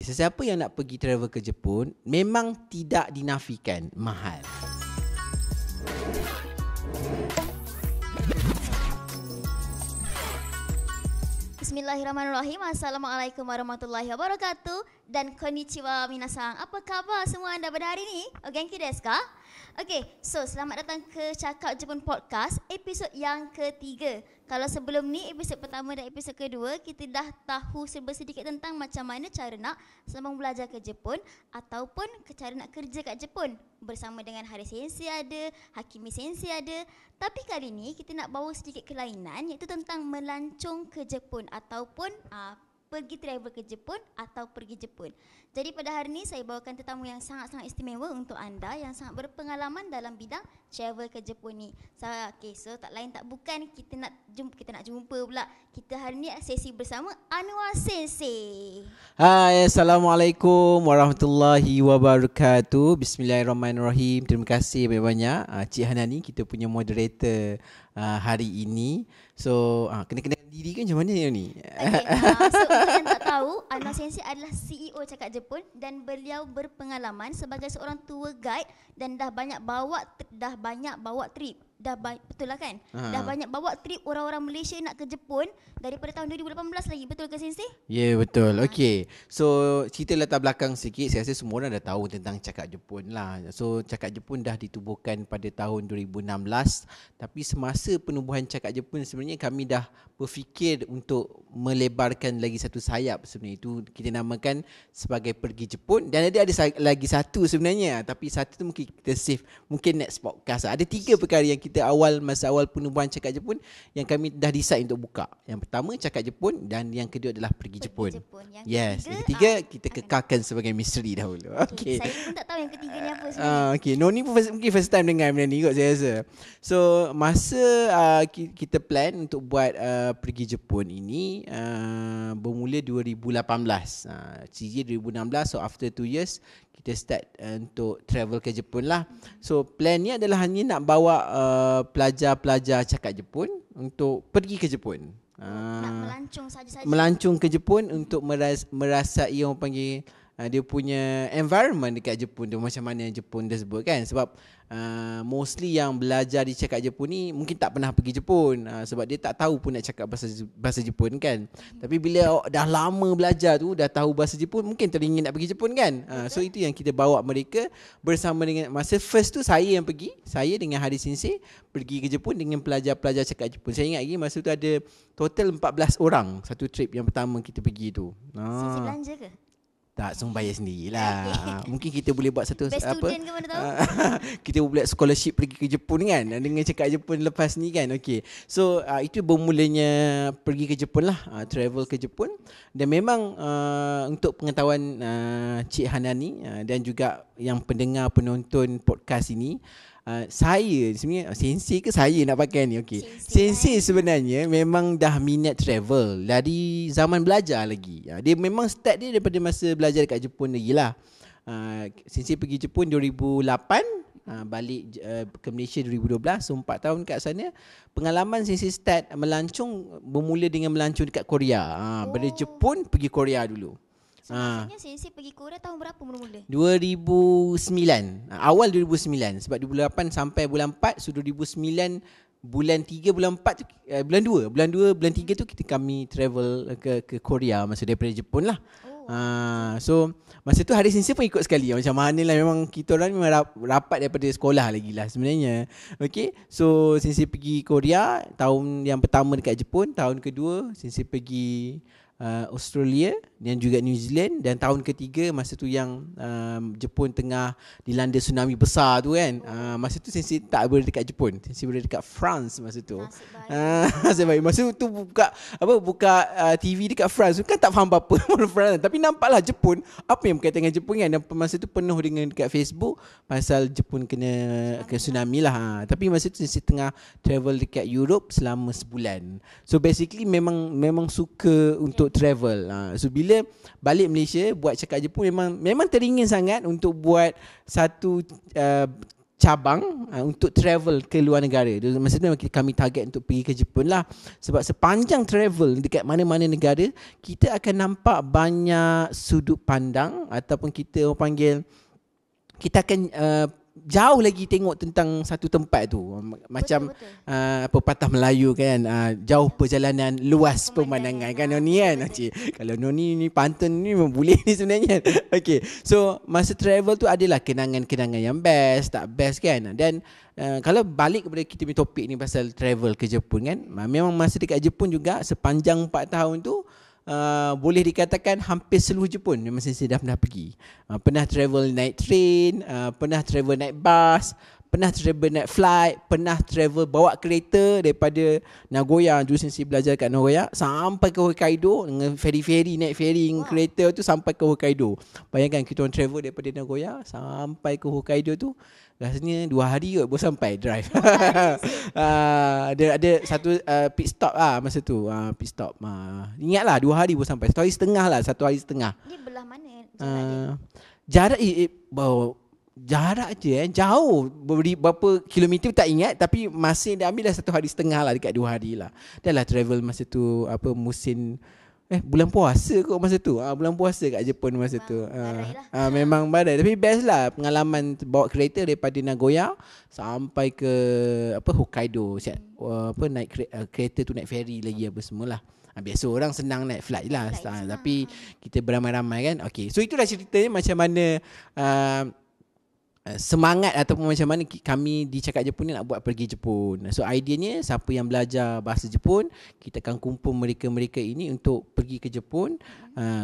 sesiapa yang nak pergi travel ke Jepun memang tidak dinafikan mahal. Bismillahirrahmanirrahim. Assalamualaikum warahmatullahi wabarakatuh. Dan konnichiwa minasang. Apa khabar semua anda pada hari ini? O genki desu ka? Okay, so selamat datang ke Cakap Jepun Podcast, episod yang ketiga. Kalau sebelum ni, episod pertama dan episod kedua, kita dah tahu serba sedikit tentang macam mana cara nak sambung belajar ke Jepun ataupun cara nak kerja kat Jepun. Bersama dengan Haris Sensei ada, Hakimi Sensei ada. Tapi kali ni kita nak bawa sedikit kelainan, iaitu tentang melancong ke Jepun ataupun pergi travel ke Jepun atau pergi Jepun. Jadi pada hari ini saya bawakan tetamu yang sangat-sangat istimewa untuk anda yang sangat berpengalaman dalam bidang travel ke Jepun ni. So tak lain tak bukan kita nak jumpa pula. Kita hari ini sesi bersama Anwar Sensei. Hai, Assalamualaikum warahmatullahi wabarakatuh. Bismillahirrahmanirrahim. Terima kasih banyak-banyak Cik Hanani, kita punya moderator hari ini. So kena diri kan macam mana ni? Okay, so untuk yang tak tahu, Anwar Sensei adalah CEO Cakap Jepun dan beliau berpengalaman sebagai seorang tour guide dan dah banyak bawa trip. Betul lah kan? Dah banyak bawa trip orang-orang Malaysia nak ke Jepun daripada tahun 2018 lagi. Betul ke Sensei? Ya, betul. Okey. So cerita latar belakang sikit, saya rasa semua orang dah tahu tentang Cakap Jepun lah. So Cakap Jepun dah ditubuhkan pada tahun 2016. Tapi semasa penubuhan Cakap Jepun sebenarnya kami dah berfikir untuk melebarkan lagi satu sayap. Sebenarnya itu kita namakan sebagai Pergi Jepun. Dan ada lagi satu sebenarnya, tapi satu tu mungkin kita save, mungkin next podcast. Ada 3 perkara yang kita masa awal penubuhan Cakap Jepun yang kami dah decide untuk buka. Yang pertama Cakap Jepun dan yang kedua adalah Pergi Jepun. Yang ketiga kita kekalkan sebagai misteri dahulu. Okey. Saya pun tak tahu yang ketiga ni apa sebenarnya. Okey, ni mungkin first time dengar benda ni kot saya rasa. So masa kita plan untuk buat Pergi Jepun ini bermula 2018. CJ 2016, so after 2 years kita start untuk travel ke Jepun lah. So plan ni adalah hanya nak bawa pelajar-pelajar Cakap Jepun untuk pergi ke Jepun. Nak melancong saja-saja. Melancong ke Jepun untuk merasai orang panggil dia punya environment dekat Jepun tu, macam mana Jepun tersebut kan. Sebab mostly yang belajar di Cakap Jepun ni mungkin tak pernah pergi Jepun, sebab dia tak tahu pun nak cakap bahasa Jepun kan. Tapi bila dah lama belajar tu, dah tahu bahasa Jepun, mungkin teringin nak pergi Jepun kan. So itu yang kita bawa mereka bersama dengan, masa first tu saya yang pergi, saya dengan Haris Sensei pergi ke Jepun dengan pelajar-pelajar Cakap Jepun. Saya ingat lagi masa tu ada total 14 orang satu trip yang pertama kita pergi tu. Sensei belanja ke? Tak, semua bayar sendirilah. Mungkin kita boleh buat satu best apa? Student ke mana tahu? Kita boleh buat scholarship pergi ke Jepun kan, dengan Cakap Jepun lepas ni kan. Okey. So itu bermulanya pergi ke Jepun lah, travel ke Jepun. Dan memang untuk pengetahuan Cik Hanani dan juga yang pendengar penonton podcast ini, saya sebenarnya Sensei ke saya nak pakai ni? Okey. Sensei sebenarnya memang dah minat travel dari zaman belajar lagi. Dia memang start dia daripada masa belajar dekat Jepun lagi lah. Sensei pergi Jepun 2008, balik ke Malaysia 2012, so 4 tahun kat sana. Pengalaman Sensei start melancong bermula dengan melancong dekat Korea. Dari Jepun pergi Korea dulu. So, maksudnya Sensei pergi Korea tahun berapa mula-mula? 2009. Awal 2009. Sebab 2008 sampai bulan 4. So 2009 bulan 3, bulan 4 tu, bulan 2, bulan 3 tu kami travel ke Korea masa daripada Jepun lah. So masa tu Haris Sensei pun ikut sekali. Macam mana lah, memang kita orang memang rapat daripada sekolah lagi lah sebenarnya. Okay. So Sensei pergi Korea tahun yang pertama dekat Jepun. Tahun kedua Sensei pergi Australia dan juga New Zealand. Dan tahun ketiga masa tu yang Jepun tengah dilanda tsunami besar tu kan. Masa tu Sensei tak berada dekat Jepun, Sensei berada dekat France masa tu. Nasib baik. Masa tu buka TV dekat France kan, tak faham apa-apa France, tapi nampaklah Jepun, apa yang berkaitan dengan Jepun kan. Dan masa tu penuh dengan dekat Facebook pasal Jepun kena tsunami lah. Tapi masa tu Sensei tengah travel dekat Europe selama sebulan. So basically memang suka untuk travel. So bila balik Malaysia buat Cakap Jepun, memang teringin sangat untuk buat satu cabang untuk travel ke luar negara. Maksudnya kami target untuk pergi ke Jepun lah. Sebab sepanjang travel dekat mana-mana negara, kita akan nampak banyak sudut pandang ataupun kita orang panggil, kita akan jauh lagi tengok tentang satu tempat tu. Macam apa patah Melayu kan, jauh perjalanan luas pemandangan kan Noni kan. Kalau Noni ni pantun ni boleh ni sebenarnya. Okay, so masa travel tu adalah kenangan-kenangan yang best, tak best kan. Dan kalau balik kepada kita punya topik ni pasal travel ke Jepun kan, memang masa dekat Jepun juga sepanjang 4 tahun tu boleh dikatakan hampir seluruh Jepun memang saya dah pernah pergi. Pernah travel naik train, pernah travel naik bus, pernah travel naik flight, pernah travel bawa kereta daripada Nagoya, dulu saya belajar kat Nagoya, sampai ke Hokkaido dengan ferry, naik ferry kereta tu sampai ke Hokkaido. Bayangkan kita orang travel daripada Nagoya sampai ke Hokkaido tu, rasanya 2 hari kot baru sampai drive. Ada satu pit stop lah masa tu. Pit stop. Ingatlah 2 hari baru sampai. 1 hari setengah lah. 1 hari setengah. Ni belah mana jarak jarak jarak je jauh. Berapa kilometer tak ingat, tapi masih dah ambil dah 1 hari setengah lah, dekat 2 hari lah. Dah lah travel masa tu musim bulan puasa kot masa tu. Bulan puasa kat Jepun masa tu. Memang badai, tapi best lah pengalaman bawa kereta daripada Nagoya sampai ke Hokkaido. Naik kereta tu, naik ferry lagi apa semualah. Biasa orang senang naik flight lah. Tapi kita beramai-ramai kan. Okay, so itulah ceritanya macam mana semangat ataupun macam mana kami di Cakap Jepun ni nak buat pergi Jepun. So ideanya, siapa yang belajar bahasa Jepun, kita akan kumpul mereka-mereka ini untuk pergi ke Jepun,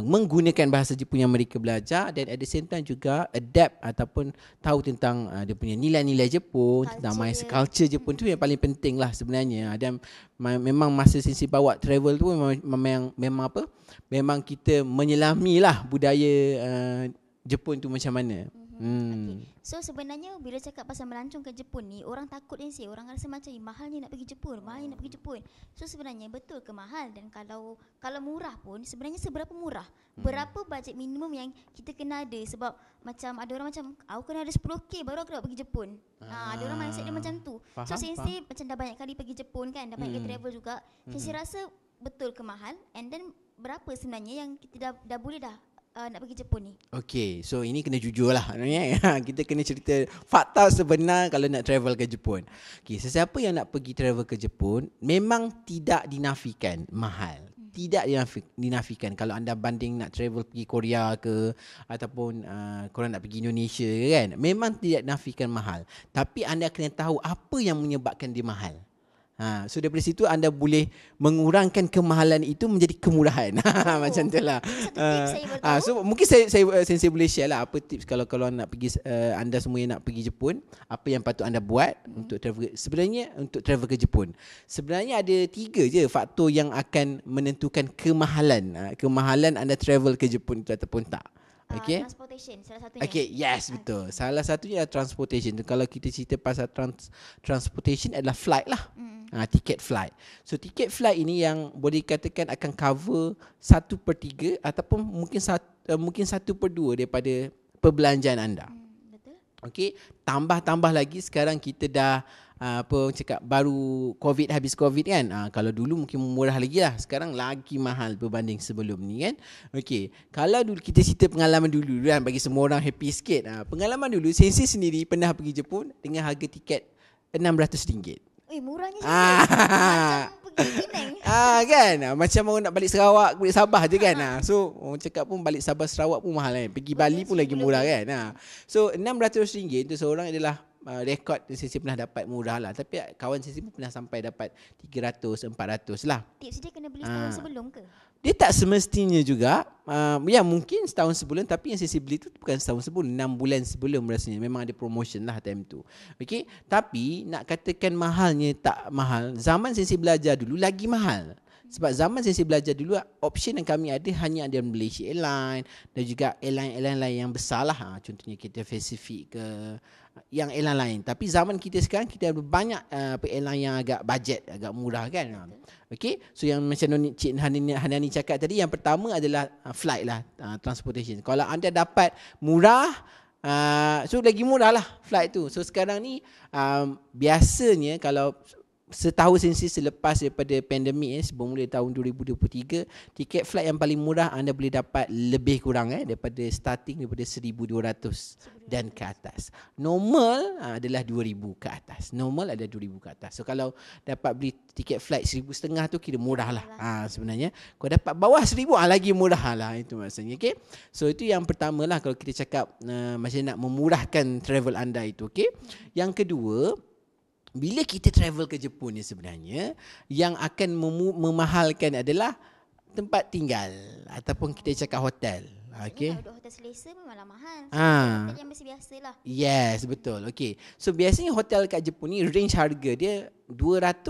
menggunakan bahasa Jepun yang mereka belajar, dan at the same time juga adapt ataupun tahu tentang dia punya nilai-nilai Jepun, tentang culture Jepun tu yang paling penting lah sebenarnya. Dan memang masa Sensei bawa travel tu memang kita menyelami lah budaya Jepun tu macam mana. Okay. So sebenarnya bila cakap pasal melancong ke Jepun ni, orang takut sih. Orang rasa macam mahalnya nak pergi Jepun, So sebenarnya betul ke mahal? Dan kalau murah pun, sebenarnya seberapa murah? Berapa bajet minimum yang kita kena ada? Sebab macam ada orang macam, aku kena ada 10k baru aku nak pergi Jepun. Ada orang mindset dia macam tu. So Sensei macam dah banyak kali pergi Jepun kan, dah banyak kali travel juga. Sensei rasa betul ke mahal? And then berapa sebenarnya yang kita dah boleh nak pergi Jepun ni? Okay, so ini kena jujur lah. Kita kena cerita fakta sebenar kalau nak travel ke Jepun. Okay, sesiapa yang nak pergi travel ke Jepun, memang tidak dinafikan mahal. Tidak dinafikan. Kalau anda banding nak travel pergi Korea ke, ataupun korang nak pergi Indonesia ke kan, memang tidak dinafikan mahal. Tapi anda kena tahu apa yang menyebabkan dia mahal. So daripada situ anda boleh mengurangkan kemahalan itu menjadi kemurahan. Macam tu lah. So mungkin saya boleh share lah apa tips kalau nak pergi, anda semua yang nak pergi Jepun, apa yang patut anda buat untuk travel. Sebenarnya untuk travel ke Jepun, sebenarnya ada 3 je faktor yang akan menentukan kemahalan. Kemahalan anda travel ke Jepun itu ataupun tak. Okay. Transportation salah satunya. Okay, yes, betul. Salah satunya adalah transportation. Kalau kita cerita pasal transportation adalah flight lah. Tiket flight. So tiket flight ini yang boleh dikatakan akan cover 1/3 ataupun mungkin 1/2 daripada perbelanjaan anda. Betul. Okay. Tambah lagi sekarang kita dah baru habis COVID kan. Kalau dulu mungkin murah lagi lah, sekarang lagi mahal berbanding sebelum ni kan. Okey, kalau dulu kita cerita pengalaman dulu kan, bagi semua orang happy sikit. Pengalaman dulu, Sensei sendiri pernah pergi Jepun dengan harga tiket RM600. Murahnya macam pergi Penang. Kan, macam orang nak balik Sarawak, balik Sabah je kan. So orang cakap pun balik Sabah Sarawak pun mahal kan. Pergi Bali pun lagi murah kan. So RM600 untuk seorang adalah rekod Sensei pernah dapat murah lah. Tapi kawan Sensei pun pernah sampai dapat 300-400 lah. Tips dia kena beli setahun sebelum ke? Dia tak semestinya juga. Ya mungkin setahun sebelum, tapi yang Sensei beli tu bukan setahun sebelum, 6 bulan sebelum rasanya. Memang ada promotion lah time tu. Okay. Tapi nak katakan mahalnya tak mahal, zaman Sensei belajar dulu lagi mahal. Sebab zaman Sensei belajar dulu, option yang kami ada hanya ada Malaysia Airlines dan juga airline lain yang besar lah. Contohnya kita Pacific ke, yang airline lain. Tapi zaman kita sekarang, kita ada banyak airline yang agak budget, agak murah kan. Okay, so yang macam Cik Hanani cakap tadi, yang pertama adalah flight lah, transportation. Kalau anda dapat murah, So lagi murah lah flight tu. So sekarang ni biasanya kalau setahu Sensi selepas daripada pandemik bermula tahun 2023, tiket flight yang paling murah anda boleh dapat lebih kurang daripada starting daripada 1,200 dan ke atas. Normal adalah 2,000 ke atas. Normal ada 2,000 ke atas. So kalau dapat beli tiket flight 1,500 tu kira murah lah sebenarnya. Kalau dapat bawah 1,000 lagi murah lah, itu maksudnya. Okay? So itu yang pertama lah kalau kita cakap macam nak memurahkan travel anda itu. Okay? Yang kedua, bila kita travel ke Jepun ni sebenarnya yang akan memahalkan adalah tempat tinggal ataupun kita cakap hotel. Okey. Kalau hotel selesa memanglah mahal. Hotel yang biasa lah. Yes, betul. Okey. So biasanya hotel kat Jepun ni range harga dia 200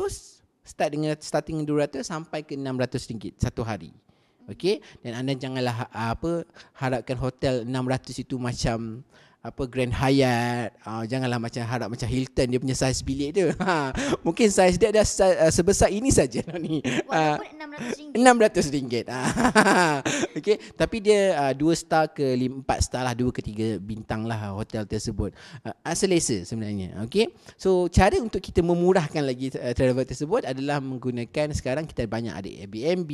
starting 200 sampai ke 600 ringgit satu hari. Okey. Dan anda janganlah harapkan hotel 600 itu macam Grand Hyatt, janganlah macam harap macam Hilton dia punya saiz bilik dia. Mungkin saiz dia dah sebesar ini saja ni. Walaupun RM600. Okey, tapi dia 2 star ke 4 star lah, 2 ke 3 bintang lah hotel tersebut. Selesa sebenarnya. Okey. So cara untuk kita memurahkan lagi travel tersebut adalah menggunakan, sekarang kita banyak ada Airbnb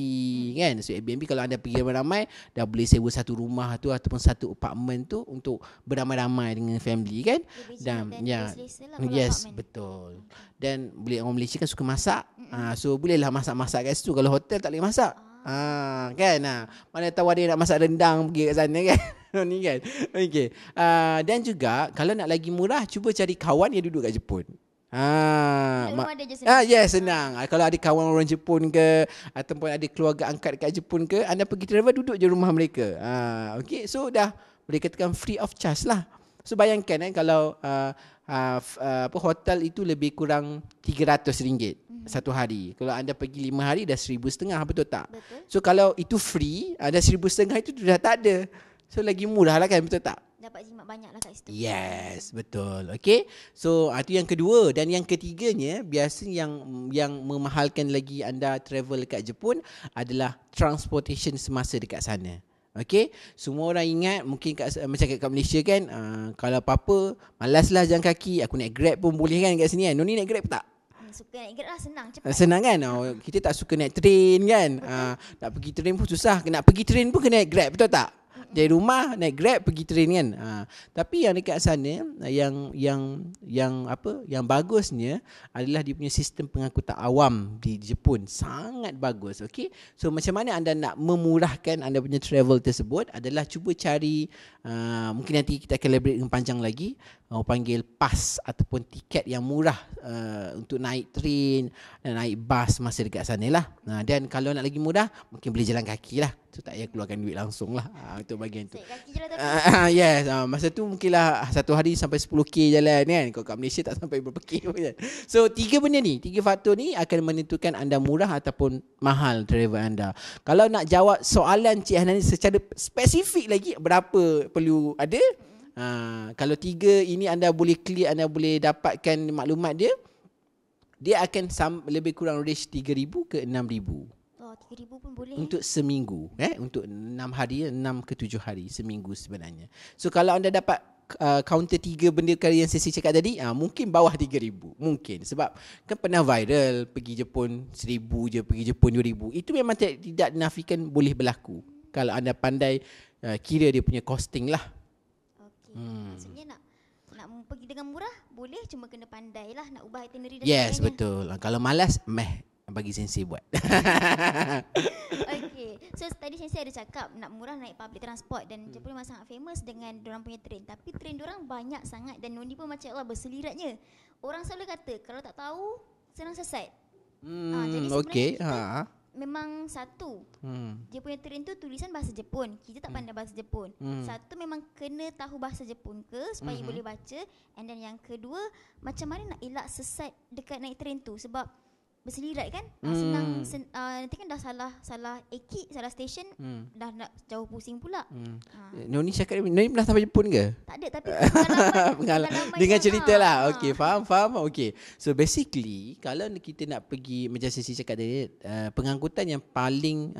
kan. So Airbnb kalau anda pergi ramai-ramai dah boleh sewa satu rumah tu ataupun satu apartment tu untuk beramai-ramai dengan family kan. Dan yes, betul. Dan boleh, orang Malaysia kan suka masak. So bolehlah masak-masak kat situ. Kalau hotel tak boleh masak. Kan. Mana tahu ada yang nak masak rendang pergi kat sana kan. Ni kan. Okey. Dan juga kalau nak lagi murah, cuba cari kawan yang duduk kat Jepun. Yes, senang. Kalau ada kawan orang Jepun ke ataupun ada keluarga angkat kat Jepun ke, anda pergi travel duduk je rumah mereka. Okey, so dah boleh katakan free of charge lah. So bayangkan kalau hotel itu lebih kurang RM300 satu hari. Kalau anda pergi 5 hari dah RM1,500, betul tak? Betul. So kalau itu free, ada RM1,500 itu dah tak ada. So lagi murah lah kan, betul tak? Dapat jimat banyak lah kat situ. Yes, betul. Okay. So itu yang kedua. Dan yang ketiganya, biasa yang memahalkan lagi anda travel kat Jepun adalah transportation semasa dekat sana. Okay, semua orang ingat mungkin macam kat Malaysia kan, kalau apa-apa malaslah jalan kaki, aku naik Grab pun boleh kan kat sini kan. Noni naik Grab tak? Suka naik Grab lah, senang, cepat. Senang kan? Kita tak suka naik train kan. Nak pergi train pun susah. Nak pergi train pun kena naik Grab, betul tak? Dari rumah naik Grab pergi train kan. Tapi yang dekat sana yang bagusnya adalah dia punya sistem pengangkutan awam di Jepun sangat bagus. Okey. So macam mana anda nak memurahkan anda punya travel tersebut adalah cuba cari, mungkin nanti kita akan elaborate dengan panjang lagi, panggil PAS ataupun tiket yang murah untuk naik train dan naik bas masa dekat sana lah. Dan kalau nak lagi mudah, mungkin boleh jalan kaki lah. So tak payah keluarkan duit langsung lah untuk bahagian tu. Kaki je lah tapi. Yes, masa tu mungkinlah satu hari sampai 10k jalan kan. Kalau kat Malaysia tak sampai berapa k pun kan. So tiga faktor ni akan menentukan anda murah ataupun mahal travel anda. Kalau nak jawab soalan Cik Hanani secara spesifik lagi, berapa perlu ada? Kalau tiga ini anda boleh clear, anda boleh dapatkan maklumat dia akan lebih kurang range 3,000 ke 6,000. 3,000 pun boleh. Untuk seminggu, untuk 6 hari, 6 ke 7 hari seminggu sebenarnya. So kalau anda dapat counter 3 benda kali yang saya cakap tadi, mungkin bawah 3,000. Mungkin sebab kan pernah viral pergi Jepun 1,000 je, pergi Jepun 2,000. Itu memang tidak dinafikan boleh berlaku kalau anda pandai kira dia punya costing lah. Okey. Maksudnya nak pergi dengan murah boleh, cuma kena pandai lah nak ubah itinerary dan yes, sebagainya. Betul. Kalau malas, bagi Sensei buat. Okay. So tadi Sensei ada cakap nak murah naik public transport, dan Jepun memang sangat famous dengan diorang punya train. Tapi train diorang banyak sangat dan Noni pun macam Allah berseliratnya. Orang selalu kata kalau tak tahu senang sesat. Jadi sebenarnya memang satu, dia punya train tu tulisan bahasa Jepun. Kita tak pandai bahasa Jepun. Satu, memang kena tahu bahasa Jepun supaya boleh baca. And then yang kedua, macam mana nak elak sesat dekat naik train tu, sebab berselirat kan, senang nanti kan dah salah ekit, salah stesen, dah nak jauh pusing pula. Noni cakap, Noni pernah sampai Jepun ke? Tak ada, tapi pengalaman dengan cerita lah. Okey, faham. Okey. So basically kalau kita nak pergi, macam Sisi cakap tadi, pengangkutan yang paling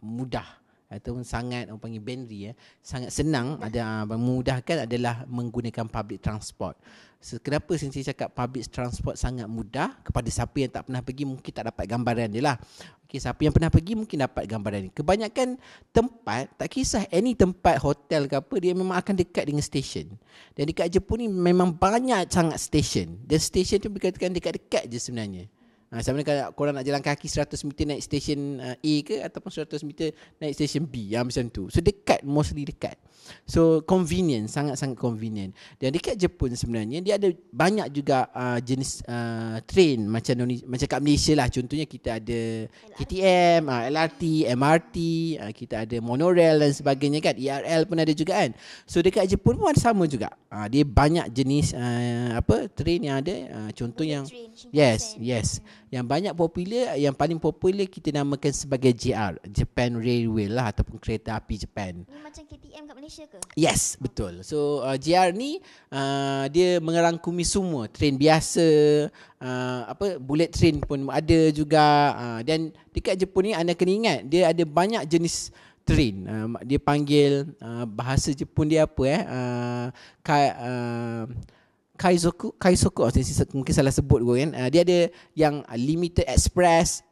mudah ataupun sangat orang panggil Benri sangat senang, ada memudahkan adalah menggunakan public transport. So, kenapa saya cakap public transport sangat mudah? Kepada siapa yang tak pernah pergi mungkin tak dapat gambaran dia lah. Okay, siapa yang pernah pergi mungkin dapat gambaran ni. Kebanyakan tempat, tak kisah any tempat hotel ke apa, dia memang akan dekat dengan stesen. Dan dekat Jepun ni memang banyak sangat stesen. Dan stesen tu berkatakan dekat-dekat je sebenarnya. Sama ada kalau korang nak jalan kaki 100 meter naik stesen A ke, ataupun 100 meter naik stesen B, macam tu. So dekat, mostly dekat. So convenient, sangat-sangat convenient. Dan dekat Jepun sebenarnya dia ada banyak juga jenis train macam kat Malaysia lah. Contohnya kita ada KTM, LRT, MRT, kita ada monorail dan sebagainya kan. ERL pun ada juga kan. So dekat Jepun pun sama juga. Dia banyak jenis train yang ada. Contoh yang yes. Yang banyak popular, yang paling popular kita namakan sebagai JR, Japan Railway lah, ataupun kereta api Japan. Ini macam KTM kat Malaysia ke? Yes, betul. So JR ni dia merangkumi semua, train biasa, bullet train pun ada juga. Dan dekat Jepun ni anda kena ingat dia ada banyak jenis train. Dia panggil bahasa Jepun dia apa Kaizoku mungkin salah sebut kan. Dia ada yang limited express,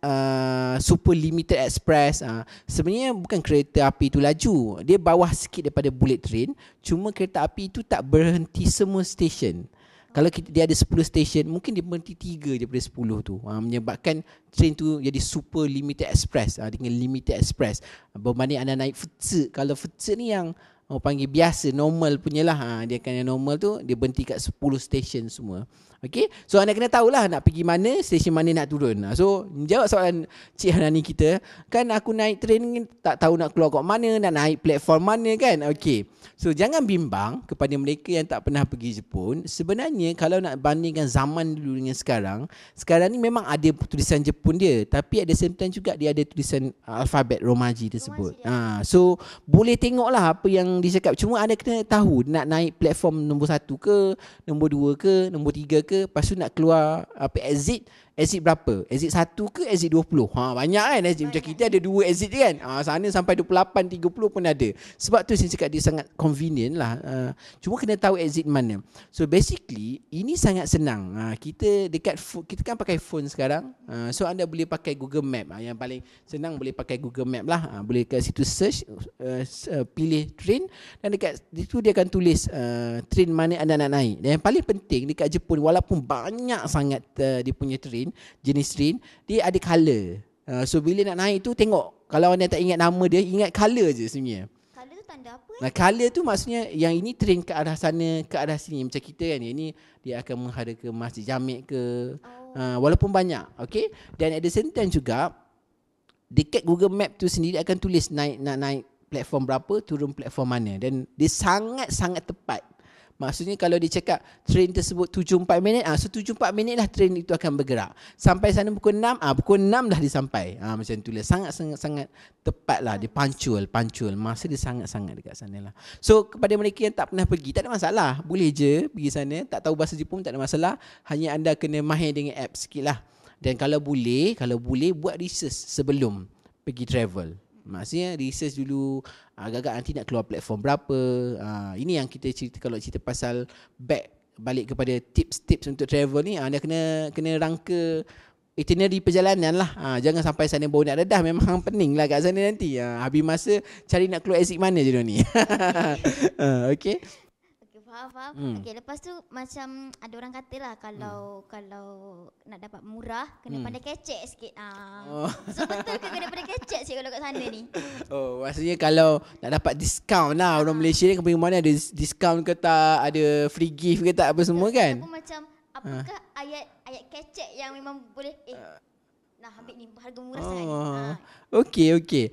super limited express. Sebenarnya bukan kereta api itu laju, dia bawah sikit daripada bullet train. Cuma kereta api itu tak berhenti semua stesen. Kalau dia ada 10 stesen, mungkin dia berhenti 3 daripada 10 tu. Menyebabkan train tu jadi super limited express, dengan limited express. Berbanding anda naik Futsu. Kalau Futsu ni yang orang panggil biasa, normal punya lah. Dia kan yang normal tu, dia berhenti kat 10 stesen semua. Okay, so anda kena tahulah nak pergi mana, stesen mana nak turun. So jawab soalan Cik Hanani kita, kan aku naik train ni tak tahu nak keluar kat mana, nak naik platform mana kan. Okay, so jangan bimbang kepada mereka yang tak pernah pergi Jepun. Sebenarnya kalau nak bandingkan zaman dulu dengan sekarang ni memang ada tulisan Jepun dia, tapi at the same time juga dia ada tulisan alfabet Romaji tersebut. So boleh tengoklah apa yang dia cakap. Cuma anda kena tahu nak naik platform nombor 1 ke, nombor 2 ke, nombor 3 ke, lepas tu nak keluar exit berapa? Exit 1 ke exit 20? Banyak kan exit. Macam kita ada 2 exit je kan. Sana sampai 28, 30 pun ada. Sebab tu saya cakap dia sangat convenient lah. Cuma kena tahu exit mana. So basically ini sangat senang. Kita dekat kita kan pakai phone sekarang. So anda boleh pakai Google Map. Yang paling senang boleh pakai Google Map lah. Boleh kat situ search, pilih train, dan dekat situ dia akan tulis train mana anda nak naik. Dan yang paling penting dekat Jepun, walaupun banyak sangat dia punya train, jenis train, dia ada colour. So bila nak naik tu tengok, kalau anda tak ingat nama dia, ingat colour je sebenarnya. Colour tu tanda apa? Colour tu maksudnya yang ini train ke arah sana, ke arah sini. Macam kita kan, yang ini dia akan menghadap ke Masjid Jamek ke. Walaupun banyak. Okay. Dan at the same time juga, dekat Google Map tu sendiri akan tulis nak naik platform berapa, turun platform mana. Dan dia sangat-sangat tepat. Maksudnya kalau dia cakap train tersebut 74 minit, so 74 minit lah train itu akan bergerak. Sampai sana pukul 6, pukul 6 dah dia sampai. Macam tu lah. Sangat tepat lah. Dia punctual. Masa dia sangat-sangat dekat sana lah. So kepada mereka yang tak pernah pergi, tak ada masalah. Boleh je pergi sana. Tak tahu bahasa Jepun, tak ada masalah. Hanya anda kena mahir dengan app sikit lah. Dan kalau boleh buat research sebelum pergi travel. Maksudnya research dulu agak-agak nanti nak keluar platform berapa. Ini yang kita cerita, kalau cerita pasal balik kepada tips-tips untuk travel ni, anda kena rangka itinerary perjalanan lah. Jangan sampai sana baru nak dedah. Memang pening lah kat sana nanti. Habis masa cari nak keluar exit mana je ni. Okay. Faham. Okay, lepas tu macam ada orang kata lah, kalau nak dapat murah kena pandai kecek sikit. So betul ke kena pandai kecek sikit kalau kat sana ni? Maksudnya kalau nak dapat diskaun lah, orang Malaysia ni pergi mana ada diskaun ke tak, ada free gift ke tak, apa semua kan. Aku macam apakah ayat kecek yang memang boleh nah ambil ni harga murah sangat ni. Okay.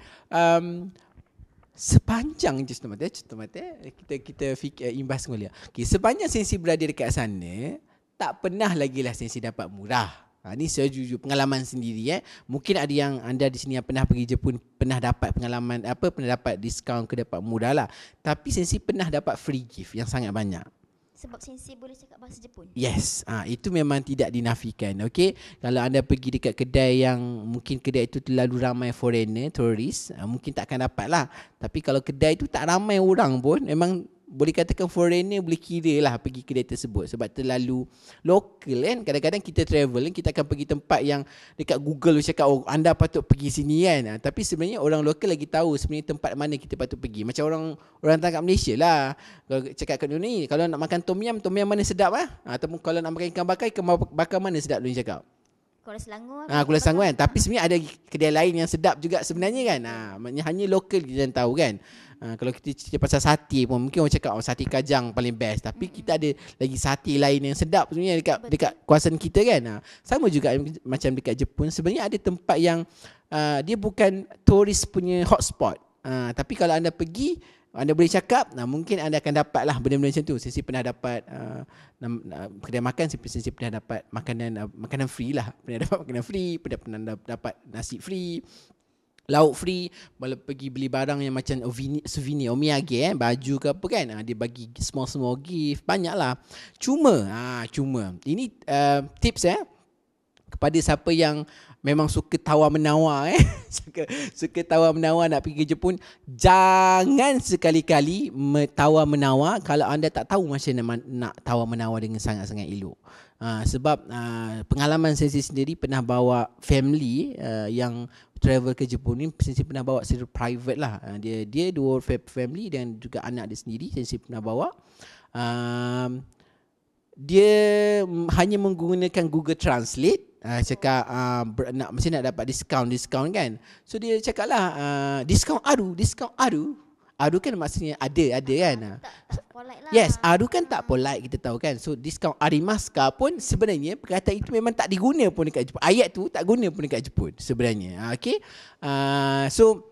Sepanjang kita fikir imbas semula. Okay, sepanjang Sensi berada dekat sana, tak pernah lagi lah Sensi dapat murah. Ni saya jujur pengalaman sendiri. Mungkin ada yang anda di sini yang pernah pergi Jepun pernah dapat pengalaman pernah dapat diskaun ke dapat murah lah. Tapi Sensi pernah dapat free gift yang sangat banyak. Sebab Sensei boleh cakap bahasa Jepun. Yes, itu memang tidak dinafikan. Okay, kalau anda pergi dekat kedai yang mungkin kedai itu terlalu ramai foreigner, tourist, mungkin tak akan dapat lah. Tapi kalau kedai itu tak ramai orang pun, memang boleh katakan foreigner boleh kira lah pergi kedai tersebut. Sebab terlalu local kan. Kadang-kadang kita travel kan, kita akan pergi tempat yang dekat Google cakap, oh anda patut pergi sini kan. Tapi sebenarnya orang lokal lagi tahu sebenarnya tempat mana kita patut pergi. Macam orang kat Malaysia lah. Kalau cakap kat dunia ni, kalau nak makan tom yum mana sedap ataupun kalau nak makan ikan bakar mana sedap dunia cakap. Kuala Selangor. Kuala Selangor kan. Tapi sebenarnya ada kedai lain yang sedap juga sebenarnya kan. Maknanya hanya lokal kita yang tahu kan. Kalau kita cerita pasal sate pun mungkin orang cakap sate kajang paling best. Tapi kita ada lagi sate lain yang sedap sebenarnya dekat kawasan kita kan. Sama juga macam dekat Jepun. Sebenarnya ada tempat yang dia bukan tourist punya hotspot. Tapi kalau anda pergi, anda boleh cakap, mungkin anda akan dapat lah benda-benda macam tu. Sensei pernah dapat kedai makan, Sensei pernah dapat makanan free lah. Pernah dapat makanan free, pernah dapat nasi free, lauk free. Kalau pergi beli barang yang macam souvenir, omiyage baju ke apa kan, dia bagi small gift, banyak lah. Cuma ini tips kepada siapa yang memang suka tawar-menawar suka tawar-menawar nak pergi ke Jepun, jangan sekali-kali tawar-menawar kalau anda tak tahu macam mana nak tawar-menawar dengan sangat-sangat elok. Sebab pengalaman saya sendiri pernah bawa family yang travel ke Jepun ni, saya pernah bawa secara private lah. Dia dua family dan juga anak dia sendiri, saya pernah bawa. Dia hanya menggunakan Google Translate. Cakap mesti nak dapat diskaun kan. So dia cakap lah diskaun aru kan maksudnya ada kan. Tak polite lah. Yes, aru kan tak polite, kita tahu kan. So diskaun arimaska pun sebenarnya perkataan itu memang tak diguna pun dekat Jepun. Ayat tu tak guna pun dekat Jepun sebenarnya. Okay. So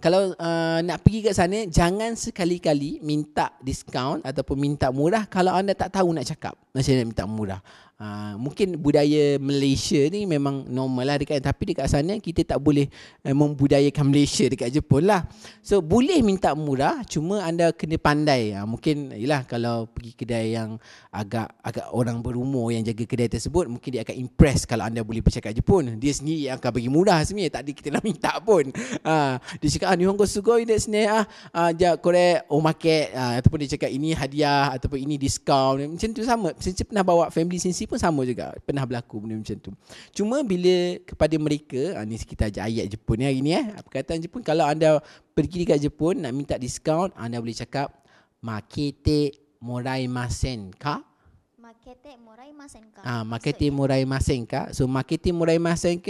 kalau nak pergi kat sana, jangan sekali-kali minta diskaun ataupun minta murah kalau anda tak tahu nak cakap macam mana nak minta murah. Mungkin budaya Malaysia ni memang normal lah dekat, tapi dekat sana kita tak boleh membudayakan Malaysia dekat Jepun lah. So boleh minta murah, cuma anda kena pandai. Mungkin yelah, kalau pergi kedai yang agak orang berumur yang jaga kedai tersebut, mungkin dia akan impress kalau anda boleh bercakap Jepun. Dia sendiri yang akan bagi murah sebenarnya, tak ada kita nak minta pun. Dia cakap Nihongo sugoi desu ne, ja kore omake, ataupun dia cakap ini hadiah ataupun ini diskaun. Macam tu sama. Saya pernah bawa family Sensei pun sama juga, pernah berlaku benda macam tu. Cuma bila kepada mereka, ni kita ajar ayat Jepun ni hari ni perkataan Jepun, kalau anda pergi dekat Jepun nak minta diskaun, anda boleh cakap makete moraimasen ka? Makete moraimasen ka? Makete moraimasen ka? So makete moraimasen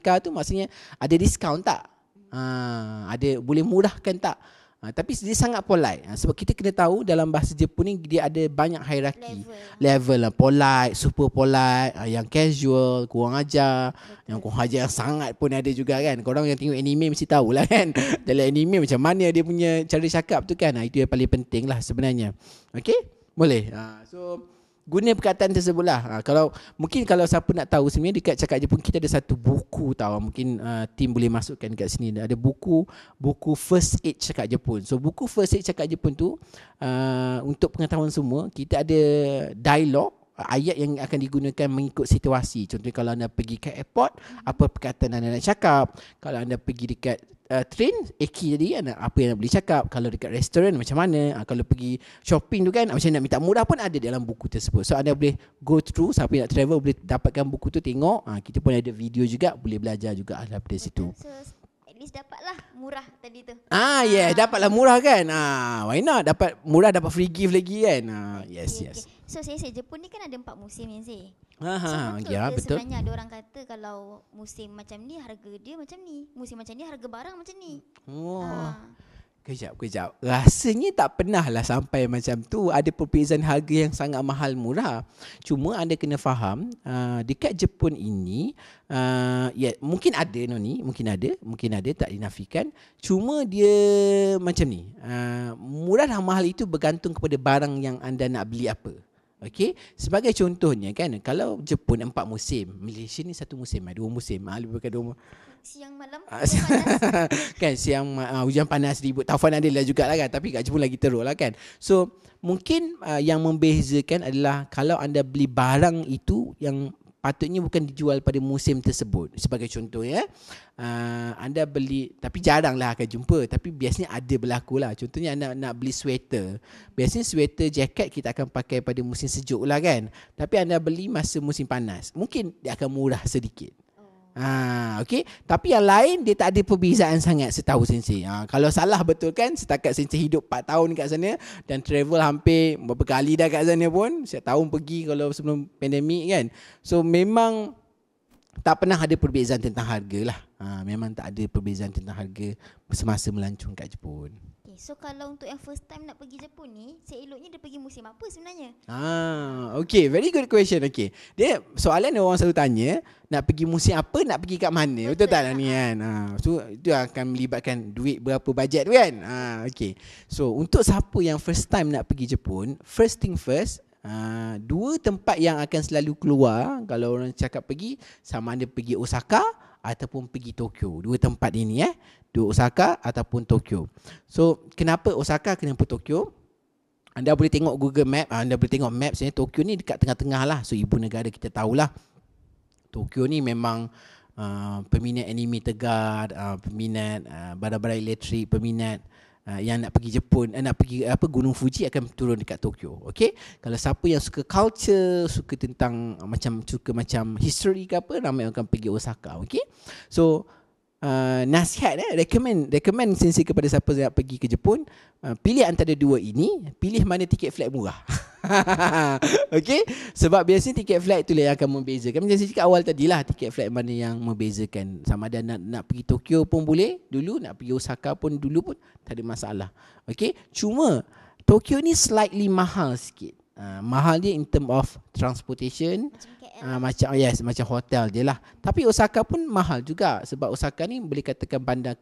ka tu maksudnya ada diskaun tak? Ada boleh murahkan tak? Tapi dia sangat polite. Sebab kita kena tahu dalam bahasa Jepun ni dia ada banyak hierarki. Level lah, polite, super polite, yang casual, kurang ajar, yang kurang ajar yang sangat pun ada juga kan. Korang yang tengok anime mesti tahulah kan. Dalam anime macam mana dia punya cara cakap tu kan. Itu yang paling penting lah sebenarnya. Okay? Boleh. So guna perkataan tersebut lah. Kalau siapa nak tahu, sebenarnya dekat Cakap Jepun kita ada satu buku tau. Mungkin tim boleh masukkan dekat sini. Ada buku First Aid Cakap Jepun. So buku First Aid Cakap Jepun tu untuk pengetahuan semua, kita ada dialog, ayat yang akan digunakan mengikut situasi. Contohnya kalau anda pergi ke airport, apa perkataan anda nak cakap. Kalau anda pergi dekat train, Eki tadi kan, apa yang nak boleh cakap. Kalau dekat restoran macam mana, kalau pergi shopping tu kan, macam nak minta murah pun ada dalam buku tersebut. So anda boleh go through, siapa yang nak travel boleh dapatkan buku tu, tengok. Kita pun ada video juga, boleh belajar juga daripada situ. So at least dapatlah murah tadi tu. Yeah, dapatlah murah kan. Why not? Dapat murah, dapat free gift lagi kan. Yes. So Sensei, Jepun ni kan ada 4 musim Sensei. Betul. Sebenarnya ada orang kata kalau musim macam ni harga dia macam ni, musim macam ni harga barang macam ni. Kejap. Rasanya tak pernah lah sampai macam tu. Ada perbezaan harga yang sangat mahal murah. Cuma anda kena faham, dekat Jepun ini, mungkin ada mungkin ada, tak dinafikan. Cuma dia macam ni, murah dan mahal itu bergantung kepada barang yang anda nak beli apa. Okey, sebagai contohnya kan, kalau Jepun 4 musim, Malaysia ni 1 musim, 2 musim. Lebih bukan 2 Siang malam hujan panas. kan siang hujan panas ribut taufan adalah jugalah kan, tapi kat Jepun lagi teruk lah kan. So mungkin yang membezakan adalah kalau anda beli barang itu yang patutnya bukan dijual pada musim tersebut. Sebagai contoh ya, anda beli, tapi jarang lah akan jumpa, tapi biasanya ada berlaku lah. Contohnya anda nak beli sweater, biasanya sweater jaket kita akan pakai pada musim sejuk lah kan, tapi anda beli masa musim panas, mungkin dia akan murah sedikit. Okey, tapi yang lain dia tak ada perbezaan sangat setahu Sensei. Kalau salah betul kan, setakat Sensei hidup 4 tahun kat sana dan travel hampir berapa kali dah kat sana pun, setiap tahun pergi kalau sebelum pandemik kan. So memang tak pernah ada perbezaan tentang harga lah. Memang tak ada perbezaan tentang harga semasa melancong kat Jepun. Okay, so kalau untuk yang first time nak pergi Jepun ni, seeloknya dia pergi musim apa sebenarnya? Okay, very good question. Okay, dia soalan orang selalu tanya, nak pergi musim apa, nak pergi kat mana. Betul tak lah ni kan? So itu akan melibatkan duit berapa bajet tu kan. Okay, so untuk siapa yang first time nak pergi Jepun, first thing first, 2 tempat yang akan selalu keluar kalau orang cakap pergi, sama ada pergi Osaka ataupun pergi Tokyo. 2 tempat ini Osaka ataupun Tokyo. So kenapa Osaka, kenapa Tokyo? Anda boleh tengok Google Map, anda boleh tengok map sebenarnya Tokyo ni dekat tengah-tengah lah. So ibu negara kita tahulah, Tokyo ni memang peminat anime tegar, peminat barang-barang elektrik, peminat yang nak pergi Jepun, nak pergi Gunung Fuji akan turun dekat Tokyo. Okey, kalau siapa yang suka culture, suka tentang macam history ke apa, ramai akan pergi Osaka. Okey, so nasihat recommend Sensei kepada siapa yang nak pergi ke Jepun, pilih antara 2 ini, pilih mana tiket flight murah. Okey, sebab biasanya tiket flight itulah yang akan membezakan. Macam saya cakap awal tadilah, tiket flight mana yang membezakan. Sama ada nak pergi Tokyo pun boleh dulu, nak pergi Osaka pun dulu pun tak ada masalah. Okey, cuma Tokyo ni slightly mahal sikit. Mahal dia in term of transportation, macam hotel je lah. Tapi Osaka pun mahal juga, sebab Osaka ni boleh katakan bandar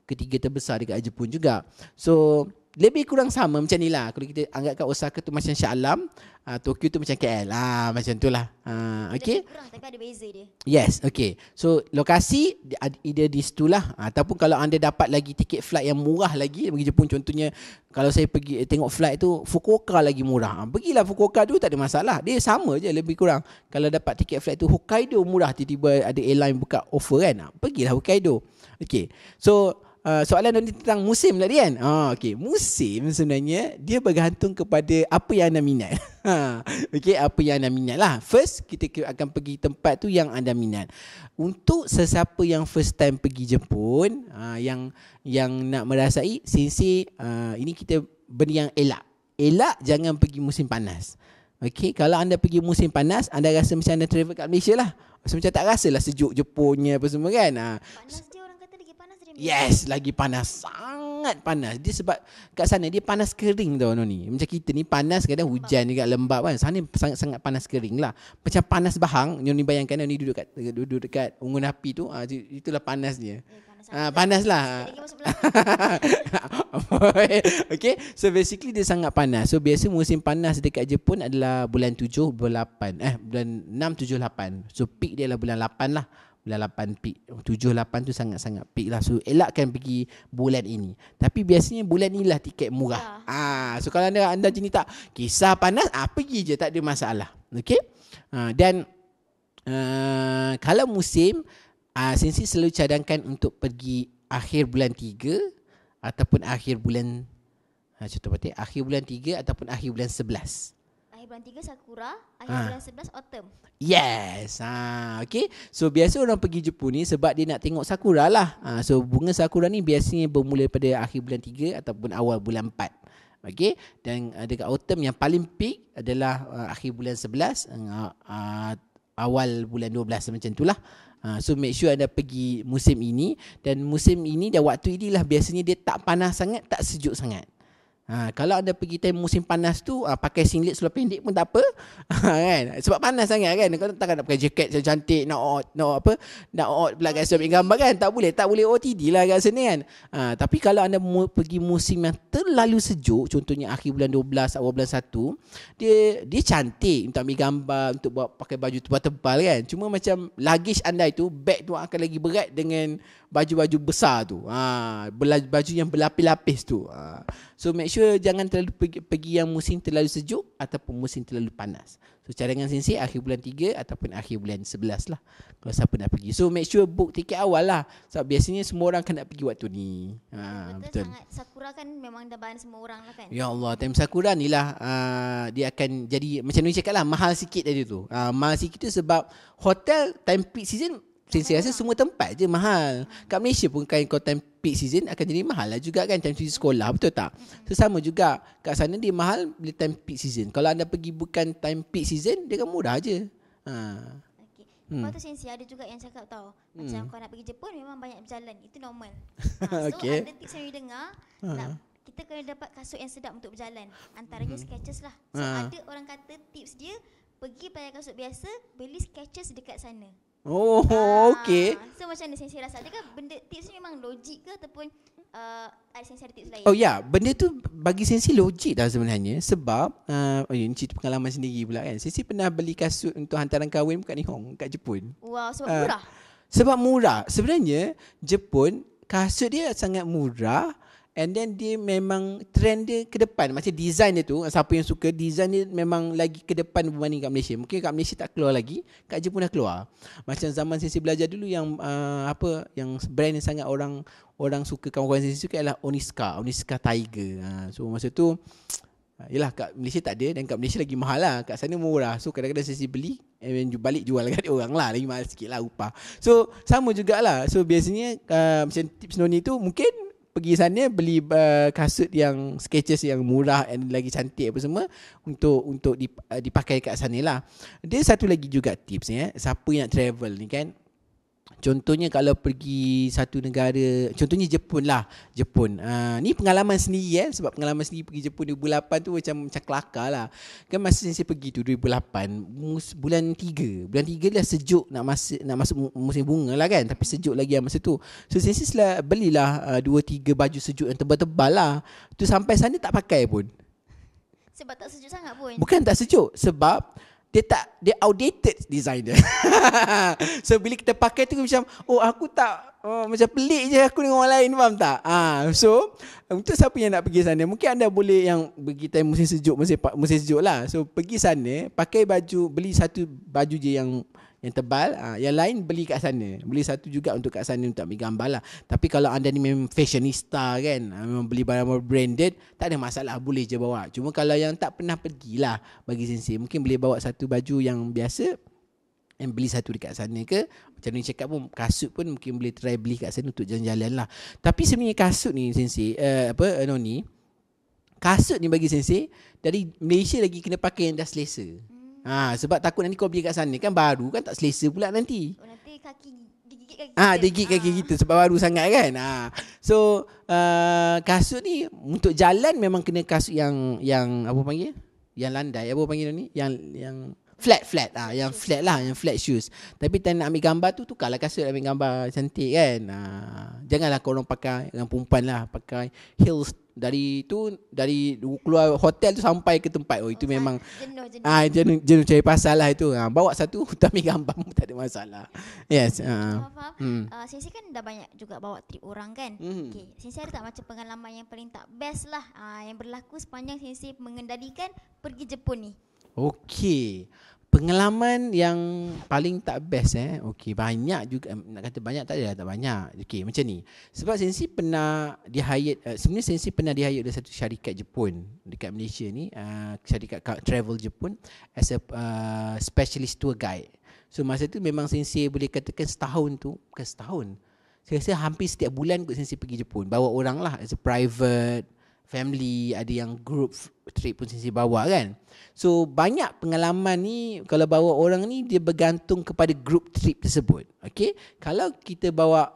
ketiga terbesar dekat Jepun juga. So lebih kurang sama macam ni lah. Kalau kita anggapkan Osaka tu macam Shah Alam, Tokyo tu macam KL macam tu lah. Okay, lebih kurang, tapi ada beza dia. Yes, okay. So lokasi either di situ lah, ataupun kalau anda dapat lagi tiket flight yang murah lagi pergi Jepun, contohnya kalau saya pergi tengok flight tu Fukuoka lagi murah, pergilah Fukuoka tu, tak ada masalah. Dia sama je lebih kurang. Kalau dapat tiket flight tu Hokkaido murah, tiba-tiba ada airline buka offer kan, pergilah Hokkaido. Okay, so soalan ni tentang musim tadi kan. Okay, musim sebenarnya dia bergantung kepada apa yang anda minat. Okay, apa yang anda minat lah. First, kita akan pergi tempat tu yang anda minat. Untuk sesiapa yang first time pergi Jepun, yang nak merasai, Sensei, ini kita benda yang elak jangan pergi musim panas. Okay, kalau anda pergi musim panas, anda rasa macam anda travel kat Malaysia lah. Macam tak rasalah sejuk Jepunnya apa semua kan. Panas dia, orang kata lagi panas dari Malaysia. Yes, lagi panas, sangat panas. Dia sebab kat sana dia panas kering tau ni. Macam kita ni panas kadang hujan juga lembab kan. Sana sangat-sangat panas kering lah. Macam panas bahang. Ni bayangkan ni duduk dekat unggun api tu, itulah panas dia. Panas lah. Okay, so basically dia sangat panas. So biasa musim panas dekat Jepun adalah bulan 7, bulan 8, bulan 6, 7, 8. So peak dia adalah bulan 8 lah. Bulan 8 peak. 7, 8 tu sangat-sangat peak lah. So elakkan pergi bulan ini. Tapi biasanya bulan inilah tiket murah. So kalau anda jenis tak kisah panas, pergi je, tak ada masalah. Okay, dan kalau musim, Sensei selalu cadangkan untuk pergi akhir bulan 3 ataupun akhir bulan akhir bulan 3 ataupun akhir bulan 11. Akhir bulan 3 Sakura, akhir bulan 11 Autumn. Yes. Okay, so biasa orang pergi Jepun ni sebab dia nak tengok Sakura lah. So bunga Sakura ni biasanya bermula pada akhir bulan 3 ataupun awal bulan 4. Okay, dan dekat Autumn yang paling peak adalah akhir bulan 11, awal bulan 12 macam itulah. So make sure anda pergi musim ini. Dan musim ini dan waktu inilah biasanya dia tak panas sangat, tak sejuk sangat. Kalau anda pergi time musim panas tu, pakai singlet seluar pendek pun tak apa. Kan? Sebab panas sangat kan. Kau takkan nak pakai jaket cantik, nak out pula kat sana ambil gambar kan. Tak boleh OTD lah kat sana kan. Tapi kalau anda pergi musim yang terlalu sejuk, contohnya akhir bulan 12, awal bulan 1, dia cantik untuk ambil gambar, untuk pakai baju tebal-tebal kan. Cuma macam luggage anda itu, beg tu akan lagi berat dengan baju-baju besar tu. Baju yang berlapis-lapis tu. So make sure jangan terlalu pergi yang musim terlalu sejuk ataupun musim terlalu panas. So cadangan Sensei akhir bulan 3 ataupun akhir bulan 11 lah, kalau siapa nak pergi. So make sure book tiket awal lah, sebab biasanya semua orang akan nak pergi waktu ni. Betul. Sangat Sakura kan memang dah ban semua orang lah kan. Ya Allah, time Sakura ni lah dia akan jadi macam ni cakap lah, mahal sikit tadi tu. Mahal sikit tu sebab hotel time peak season Sensei rasa semua tempat je mahal. Kat Malaysia pun kan kau time peak season akan jadi mahal lah juga kan, time season sekolah, betul tak? So sama juga, kat sana dia mahal bila time peak season. Kalau anda pergi bukan time peak season, dia kan murah je. Okay. Lepas tu Sensei ada juga yang cakap tau, macam kau nak pergi Jepun memang banyak berjalan, itu normal. So ada tips yang you dengar, kita kena dapat kasut yang sedap untuk berjalan. Antaranya Skechers lah. So ada orang kata tips dia, pergi pakai kasut biasa, beli Skechers dekat sana. Okay. So macam mana Sensei rasa? Adakah benda tips ni memang logik ke ataupun ada Sensei ada tips lain? Benda tu bagi Sensei logik dah sebenarnya. Sebab ini cerita pengalaman sendiri pula kan. Sensei pernah beli kasut untuk hantaran kahwin kat Nihon, kat Jepun. Wow, sebab murah. Sebab murah. Sebenarnya Jepun kasut dia sangat murah. And then dia memang trend dia ke depan. Macam design dia tu, siapa yang suka, design dia memang lagi ke depan berbanding kat Malaysia. Mungkin kat Malaysia tak keluar lagi, kat Jepun dah keluar. Macam zaman Sensei belajar dulu yang yang brand yang sangat orang suka, kawan-kawan Sensei suka adalah Oniska Tiger. So masa tu yelah kat Malaysia tak ada, dan kat Malaysia lagi mahal lah. Kat sana murah. So kadang-kadang Sensei beli balik jual kat orang lah, lagi mahal sikit lah upah. So sama jugalah. So biasanya macam tips Noni tu, mungkin pergi sana beli kasut yang Skechers yang murah and lagi cantik apa semua untuk dipakai kat sana lah. Dia satu lagi juga tips siapa yang nak travel ni kan. Contohnya kalau pergi satu negara, contohnya Jepun lah. Ni pengalaman sendiri sebab pengalaman sendiri pergi Jepun 2008 tu macam kelakar lah. Kan masa saya pergi tu 2008, bulan 3 dah sejuk, nak masuk musim bunga lah kan, tapi sejuk lagi masa tu. So saya belilah 2-3 baju sejuk yang tebal-tebal lah. Tu sampai sana tak pakai pun. Sebab tak sejuk sangat pun. Bukan tak sejuk, sebab dia outdated design dia. So bila kita pakai tu macam aku tak macam pelik je aku dengan orang lain, faham tak? So untuk siapa yang nak pergi sana, mungkin anda boleh yang pergi time musim sejuk lah. So pergi sana, pakai baju, beli satu baju je yang tebal, yang lain beli kat sana. Beli satu juga untuk kat sana untuk ambil gambar lah. Tapi kalau anda ni memang fashionista kan, memang beli barang branded, tak ada masalah, boleh je bawa. Cuma kalau yang tak pernah pergilah, bagi Sensei mungkin boleh bawa satu baju yang biasa and beli satu dekat sana ke. Macam ni cakap pun, kasut pun mungkin boleh try beli kat sana untuk jalan-jalan lah. Tapi sebenarnya kasut ni Sensei, Noni, kasut ni bagi Sensei dari Malaysia lagi kena pakai yang dah selesa. Sebab takut nanti kau beli kat sana kan baru kan tak selesa pula nanti. Nanti kaki digigit kaki. Digigit kaki kita sebab baru sangat kan. So kasut ni untuk jalan memang kena kasut yang apa panggil? Yang landai, apa panggil ni? Yang flat yang flat lah, yang flat shoes. Tapi tak nak ambil gambar tu, tukarlah kasut ambil gambar cantik kan. Janganlah korang pakai, yang perempuan lah pakai heels dari keluar hotel tu sampai ke tempat. Itu memang jenuh cari pasal lah itu. Bawa satu untuk ambil gambar pun tak ada masalah. Yes. Faham. Sensei kan dah banyak juga bawa trip orang kan. Okay. Sensei ada tak macam pengalaman yang paling tak best lah yang berlaku sepanjang Sensei mengendalikan pergi Jepun ni? Okay. Pengalaman yang paling tak best okey, banyak juga. Nak kata banyak tak ada, tak banyak. Okey, macam ni. Sebab Sensei pernah sebenarnya Sensei pernah di-hire oleh satu syarikat Jepun dekat Malaysia ni, syarikat travel Jepun as a specialist tour guide. So masa tu memang Sensei boleh katakan bukan setahun. Saya rasa hampir setiap bulan kot Sensei pergi Jepun. Bawa orang lah as a private family, ada yang group trip pun Sensei bawa kan. So banyak pengalaman ni kalau bawa orang ni dia bergantung kepada group trip tersebut. Okay, kalau kita bawa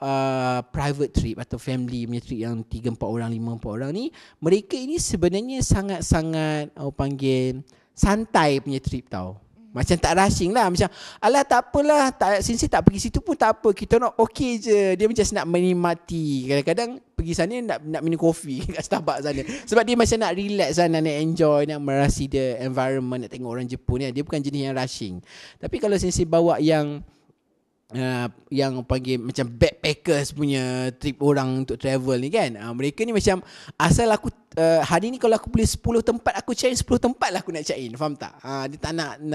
private trip atau family punya trip yang 3-4 orang, 5-4 orang ni, mereka ini sebenarnya sangat-sangat panggil santai punya trip tau. Macam tak rushing lah. Macam alah tak apalah, Sensei tak pergi situ pun tak apa, kita nak okey je. Dia macam nak menikmati. Kadang-kadang pergi sana nak minum kopi kat Starbucks sana. Sebab dia macam nak relax sana, nak enjoy, nak merasi the environment, nak tengok orang Jepun ni. Dia bukan jenis yang rushing. Tapi kalau Sensei bawa yang panggil macam backpackers punya trip orang untuk travel ni kan, mereka ni macam asal aku hari ni kalau aku boleh 10 tempat aku check in 10 tempat lah aku nak check in, faham tak? Dia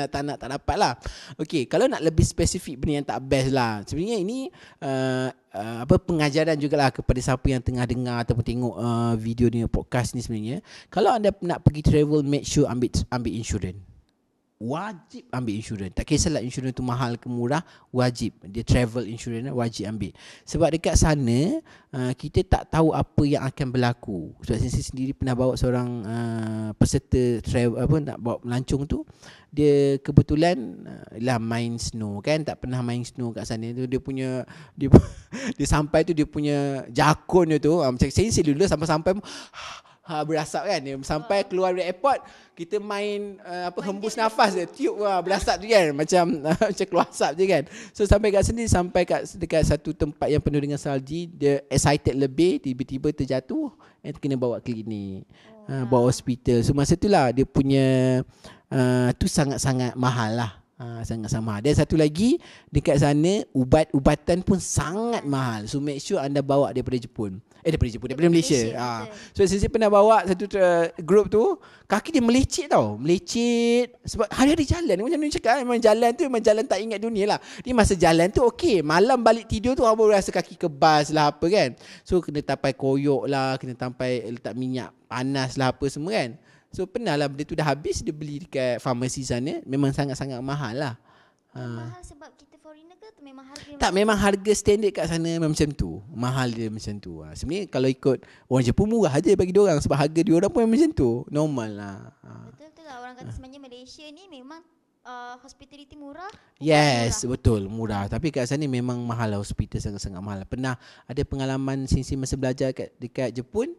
tak dapat lah. Okay, kalau nak lebih spesifik benda yang tak best lah, sebenarnya ini pengajaran jugalah kepada siapa yang tengah dengar ataupun tengok video ni, podcast ni. Sebenarnya kalau anda nak pergi travel, make sure ambil insurans. Wajib ambil insurans. Tak kisahlah insurans tu mahal ke murah, wajib. Dia travel insurans wajib ambil. Sebab dekat sana kita tak tahu apa yang akan berlaku. Sebab saya sendiri pernah bawa seorang peserta travel, nak bawa melancong tu. Dia kebetulan lah main snow kan, tak pernah main snow kat sana tu. Dia sampai tu dia punya jakun dia tu macam saya dulu sampai berasap kan. Sampai keluar dari airport, kita main hembus nafas dia, tiup berasap tu kan, macam keluar asap je kan. So sampai kat sini, sampai dekat satu tempat yang penuh dengan salji, dia excited lebih, tiba-tiba terjatuh dan kena bawa klinik, bawa hospital. So masa tu lah dia punya tu sangat-sangat mahal lah. Sangat-sangat mahal. Dan satu lagi, dekat sana ubat-ubatan pun sangat mahal. So make sure anda bawa daripada Malaysia. So saya pernah bawa satu group tu, kaki dia melecet tau. Melecet sebab hari-hari jalan. Macam ni cakap, memang jalan tu memang jalan tak ingat dunia lah. Dia masa jalan tu okey, malam balik tidur tu baru rasa kaki kebas lah apa kan. So kena tampai koyok lah, kena tampai letak minyak panas lah apa semua kan. So pernah lah benda tu dah habis, dia beli dekat farmasi sana. Memang sangat-sangat mahal lah. Mahal sebab kita foreigner ke memang harga? Tak, memang harga standard kat sana macam tu. Mahal dia macam tu. Sebenarnya kalau ikut orang Jepun murah aja bagi diorang, sebab harga diorang pun macam tu. Normal lah. Betul lah, orang kata sebenarnya Malaysia ni memang hospitality murah. Yes, murah. Betul, murah. Tapi kat sana memang mahal lah, hospital sangat-sangat mahal. Pernah ada pengalaman Sensei masa belajar dekat Jepun.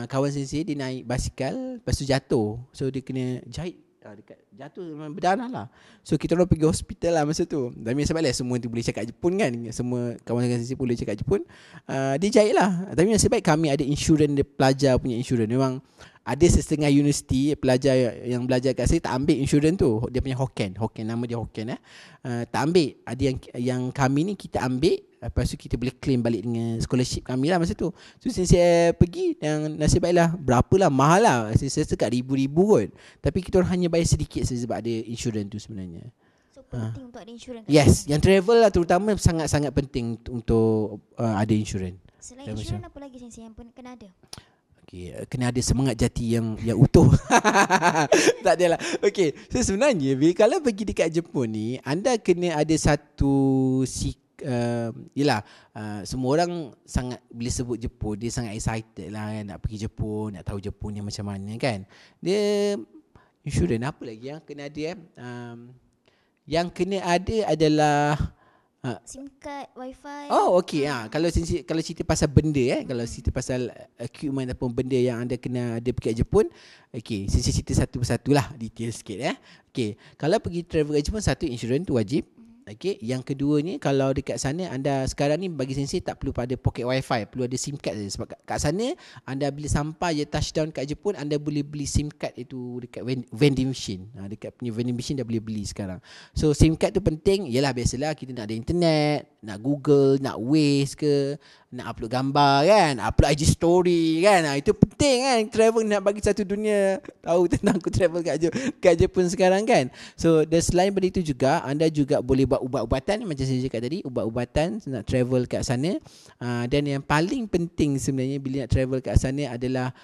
Kawan Sensei dia naik basikal, lepas tu jatuh. So dia kena jahit dekat jatuh, memang berdarah lah. So kita orang pergi hospital lah masa tu. Dan sebablah semua tu boleh cakap Jepun kan, semua kawan-kawan Sensei boleh cakap Jepun. Dia jahit lah. Tapi nasib baik kami ada insurans, dia pelajar punya insurans. Memang ada setengah universiti pelajar yang belajar kat saya tak ambil insurans tu. Dia punya Hoken, nama dia Hoken tak ambil. Ada yang kami ni kita ambil. Lepas tu kita boleh claim balik dengan scholarship kami lah masa tu. So saya pergi dan nasib baiklah, berapalah mahal lah, saya dekat ribu-ribu kot. Tapi kita orang hanya bayar sedikit saja sebab ada insurans tu sebenarnya. So penting untuk ada insurans. Yes, yang travel lah terutama sangat-sangat penting untuk ada insurans. Selain insurans apa lagi Sensei yang kena ada? Okay, kena ada semangat jati yang utuh. Tak adalah. Okay, so sebenarnya kalau pergi dekat Jepun ni, anda kena ada satu semua orang sangat bila sebut Jepun, dia sangat excited lah kan, nak pergi Jepun, nak tahu Jepun ni macam mana kan. Dia insurans apa lagi yang kena ada yang kena ada adalah SIM card, wifi. Oh okey. Kalau cerita pasal benda kalau cerita pasal equipment ataupun benda yang anda kena ada pergi ke Jepun, okey, saya cerita satu persatu lah, detail sikit Okey, kalau pergi travel ke Jepun, satu insurans tu wajib. Okay. Yang kedua ni, kalau dekat sana anda sekarang ni bagi Sensei tak perlu pada pocket wifi, perlu ada SIM card saja. Sebab kat sana anda bila sampai je touchdown kat Jepun, anda boleh beli SIM card itu dekat vending machine. Dekat punya vending machine dah boleh beli sekarang. So SIM card tu penting. Yalah, biasalah kita nak ada internet, nak Google, nak Waze ke, nak upload gambar kan, upload IG story kan. Itu penting kan, travel nak bagi satu dunia tahu tentang aku travel kat Jepun sekarang kan. So dan selain benda itu juga, anda juga boleh buat ubat-ubatan macam saya cakap tadi, ubat-ubatan nak travel kat sana. Dan yang paling penting sebenarnya bila nak travel kat sana adalah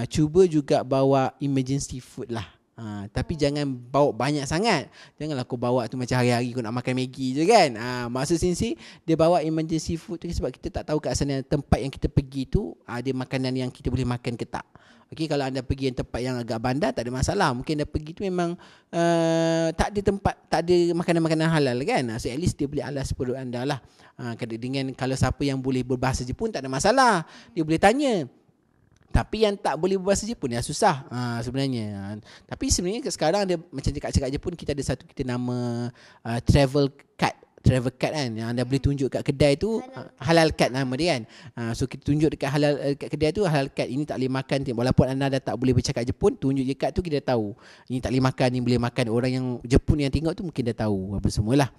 cuba juga bawa emergency food lah. Tapi jangan bawa banyak sangat. Janganlah kau bawa tu macam hari-hari kau nak makan Maggi je kan. Maksud Sensei, dia bawa emergency food tu sebab kita tak tahu kat sana tempat yang kita pergi tu ada makanan yang kita boleh makan ke tak. Okey, kalau anda pergi yang tempat yang agak bandar tak ada masalah. Mungkin anda pergi tu memang tak ada tempat, tak ada makanan-makanan halal kan. So at least dia boleh alas perut anda lah. Dengan kalau siapa yang boleh berbahasa Jepun tak ada masalah. Dia boleh tanya. Tapi yang tak boleh berbahasa Jepun ya susah sebenarnya. Tapi sebenarnya sekarang ada macam dekat Jepun kita ada satu kita nama travel card kan yang anda boleh tunjuk kat kedai tu, halal card nama dia kan. So kita tunjuk dekat kat kedai tu halal card, ini tak boleh makan, walaupun anda dah tak boleh bercakap Jepun, tunjuk je kad tu kita tahu ini tak boleh makan, ini boleh makan. Orang yang Jepun yang tengok tu mungkin dah tahu apa semualah.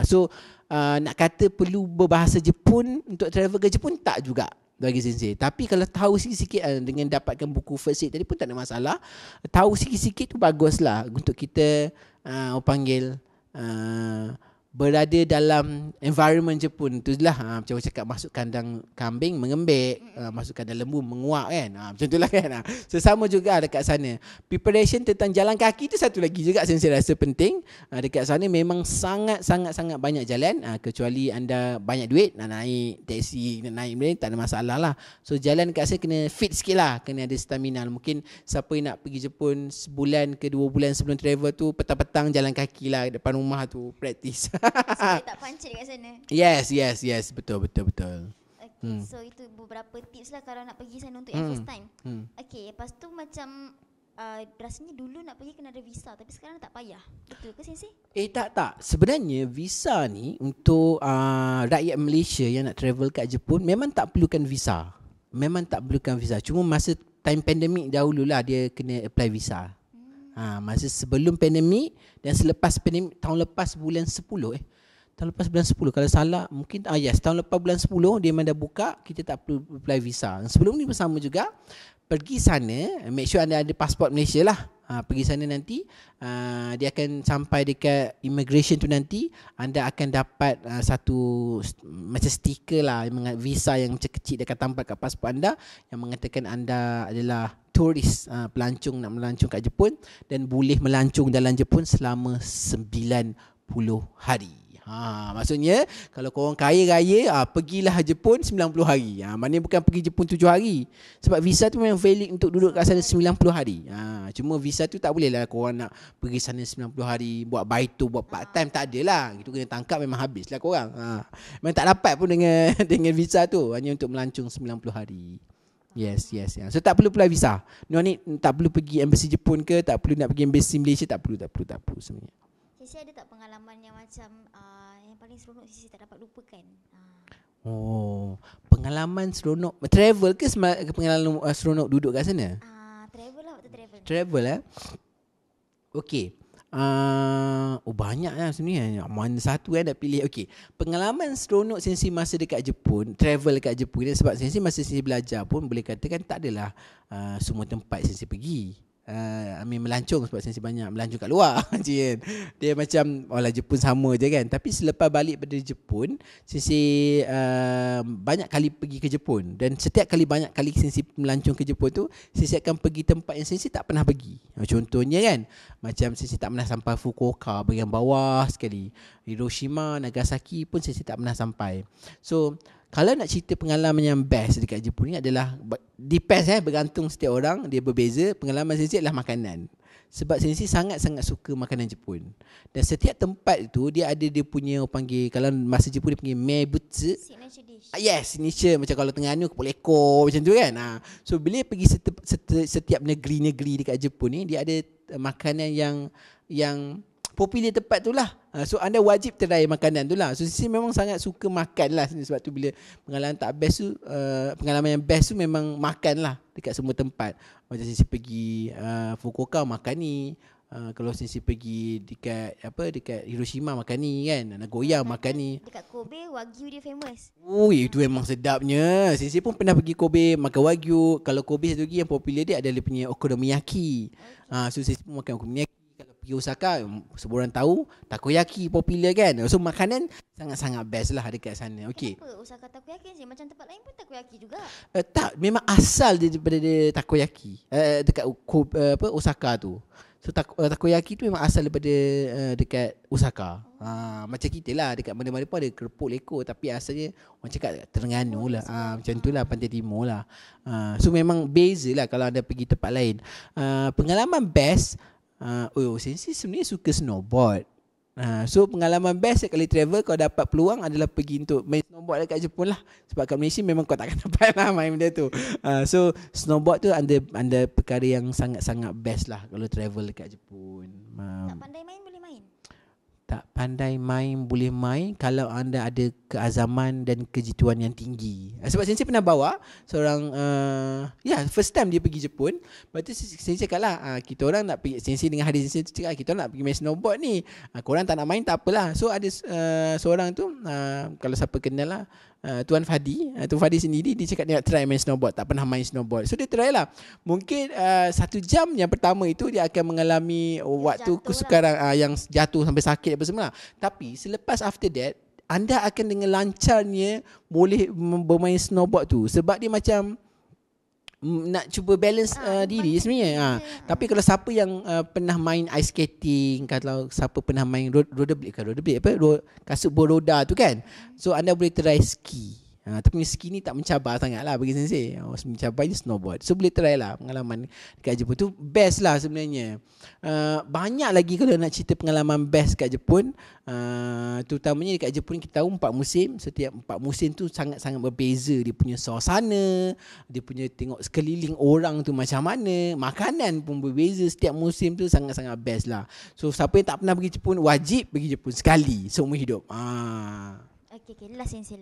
So nak kata perlu berbahasa Jepun untuk travel ke Jepun tak juga bagi Sensei. Tapi kalau tahu sikit-sikit dengan dapatkan buku first aid tadi pun tak ada masalah. Tahu sikit-sikit tu baguslah untuk kita panggil berada dalam environment Jepun tu lah. Macam orang cakap masuk kandang kambing mengembik, masuk kandang lembu menguak kan. Macam tu lah kan. So sama juga dekat sana. Preparation tentang jalan kaki tu satu lagi juga saya rasa penting. Dekat sana memang sangat banyak jalan. Kecuali anda banyak duit nak naik taksi, nak naik benda tak ada masalah lah. So jalan dekat sana kena fit sikit lah, kena ada stamina. Mungkin siapa yang nak pergi Jepun sebulan ke 2 bulan sebelum travel tu, petang-petang jalan kaki lah depan rumah tu, practice. Supaya tak pancit dekat sana. Yes. Betul. Okay, so itu beberapa tips lah kalau nak pergi sana untuk yang first time. Okay, lepas tu macam rasanya dulu nak pergi kena ada visa, tapi sekarang tak payah. Betul ke Sensei? Tak. Sebenarnya visa ni untuk rakyat Malaysia yang nak travel kat Jepun memang tak perlukan visa. Cuma masa time pandemik dahululah dia kena apply visa. Masa sebelum pandemik dan selepas pandemik tahun lepas bulan 10 tahun lepas bulan 10 kalau salah mungkin tahun lepas bulan 10 dia memang dah buka, kita tak perlu apply visa. Sebelum ni bersama juga pergi sana, make sure anda ada pasport Malaysia lah. Pergi sana nanti dia akan sampai dekat immigration tu, nanti anda akan dapat satu macam stiker lah, visa yang macam kecil dia akan tampal kat pasport anda yang mengatakan anda adalah turis, pelancong nak melancong kat Jepun dan boleh melancong dalam Jepun selama 90 hari. Maksudnya kalau korang kaya raya, pergilah Jepun 90 hari. Maknanya bukan pergi Jepun 7 hari. Sebab visa tu memang valid untuk duduk kat sana 90 hari. Cuma visa tu tak boleh lah korang nak pergi sana 90 hari buat baito, buat part time, tak ada lah. Itu kena tangkap memang habis lah korang. Memang tak dapat pun dengan dengan visa tu, hanya untuk melancong 90 hari. Yes. So tak perlu apply visa. Tak perlu pergi embassy Jepun ke, tak perlu nak pergi embassy Malaysia, tak perlu sebenarnya. Sisi ada tak pengalaman yang macam yang paling seronok Sisi tak dapat lupakan? Pengalaman seronok travel ke pengalaman seronok duduk kat sana? Travel lah, waktu travel. Travel Okey. Banyak lah sebenarnya. Mana satu nak pilih. Okey. Pengalaman seronok Sensei masa dekat Jepun, travel dekat Jepun ni, sebab Sensei masa Sensei belajar pun boleh katakan tak adalah semua tempat Sensei pergi. Melancong sebab Sensei banyak melancong kat luar. Dia macam Jepun sama je kan. Tapi selepas balik dari Jepun, Sensei banyak kali pergi ke Jepun. Dan setiap kali banyak kali Sensei melancong ke Jepun tu, Sensei akan pergi tempat yang Sensei tak pernah pergi. Contohnya kan, macam Sensei tak pernah sampai Fukuoka, bahagian bawah sekali. Hiroshima, Nagasaki pun Sensei tak pernah sampai. So kalau nak cerita pengalaman yang best dekat Jepun ni adalah, depends bergantung setiap orang, dia berbeza. Pengalaman Sensei adalah makanan. Sebab Sensei sangat-sangat suka makanan Jepun. Dan setiap tempat itu dia ada dia punya, panggil, kalau masa Jepun dia panggil mebutsu. Signature dish. Yes, signature. Macam kalau Terengganu kepala ekor macam tu kan. So bila pergi setiap negeri-negeri dekat Jepun ni, dia ada makanan yang popular tempat tu lah. So anda wajib try makanan tu lah. So Sensei memang sangat suka makan lah. Sebab tu bila pengalaman tak best tu, pengalaman yang best tu memang makan lah dekat semua tempat. Macam Sensei pergi Fukuoka makan ni, kalau Sensei pergi dekat Hiroshima makan ni kan, Nagoya makan ni. Dekat Kobe wagyu dia famous. Itu memang sedapnya. Sensei pun pernah pergi Kobe makan wagyu. Kalau Kobe satu lagi yang popular dia adalah punya okonomiyaki. So Sensei pun makan okonomiyaki. Pergi Osaka, semua orang tahu takoyaki popular kan. So makanan sangat-sangat best lah dekat sana. Okey. Kenapa Osaka takoyaki je? Macam tempat lain pun takoyaki juga. Tak, memang asal daripada takoyaki dekat Osaka tu. So takoyaki tu memang asal daripada dekat Osaka. Macam kita lah, dekat mana-mana pun ada keropok lekor, tapi asalnya orang cakap Terengganu lah. Macam tu lah, Pantai Timur lah. So memang beza lah kalau anda pergi tempat lain. Pengalaman best, Sensei sebenarnya suka snowboard. So pengalaman best sekali travel kau dapat peluang adalah pergi untuk main snowboard dekat Jepun lah. Sebab kat Malaysia memang kau takkan dapat lah main benda tu. So snowboard tu anda perkara yang sangat-sangat best lah kalau travel dekat Jepun. Tak pandai main boleh main. Tak pandai main boleh main kalau anda ada keazaman dan kejituan yang tinggi. Sebab Sensei pernah bawa seorang first time dia pergi Jepun. Lepas tu Sensei cakap lah, kita orang nak pergi, Sensei dengan hadis Sensei tu cakap, kita orang nak pergi main snowboard ni, korang tak nak main tak apalah. So ada seorang tu, kalau siapa kenal lah, Tuan Fadi. Tuan Fadi sendiri dia cakap dia nak try main snowboard, tak pernah main snowboard. So dia try lah. Mungkin 1 jam yang pertama itu dia akan mengalami waktu kesukaran yang jatuh sampai sakit apa semua lah. Tapi selepas after that, anda akan dengan lancarnya boleh bermain snowboard tu. Sebab dia macam nak cuba balance diri sebenarnya. Tapi kalau siapa yang pernah main ice skating, kalau siapa pernah main rollerblade kasut beroda tu kan, so anda boleh try ski. Tapi ski ni tak mencabar sangat lah bagi Sensei. Mencabar je snowboard. So boleh try lah pengalaman dekat Jepun tu. Best lah sebenarnya. Banyak lagi kalau nak cerita pengalaman best kat Jepun. Terutamanya dekat Jepun kita tahu 4 musim. Setiap 4 musim tu sangat-sangat berbeza. Dia punya suasana, dia punya tengok sekeliling orang tu macam mana, makanan pun berbeza. Setiap musim tu sangat-sangat best lah. So siapa yang tak pernah pergi Jepun, wajib pergi Jepun sekali seumur hidup. Okay, last Sensei.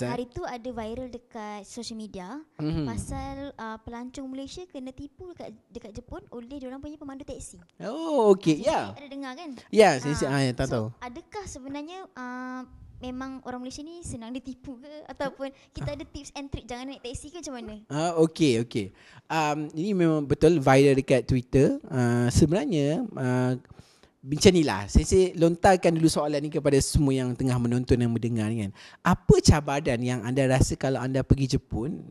Hari tu ada viral dekat social media pasal pelancong Malaysia kena tipu dekat Jepun oleh diorang punya pemandu teksi. Oh, okay. Ya. Ada dengar kan? Ya, Sensei tak tahu. Adakah sebenarnya memang orang Malaysia ni senang ditipu ke, ataupun kita ada tips and trick jangan naik teksi ke macam mana? Okay. Ini memang betul viral dekat Twitter. Sebenarnya macam ni lah, Sensei lontarkan dulu soalan ni kepada semua yang tengah menonton dan mendengar ni kan. Apa cabaran yang anda rasa kalau anda pergi Jepun,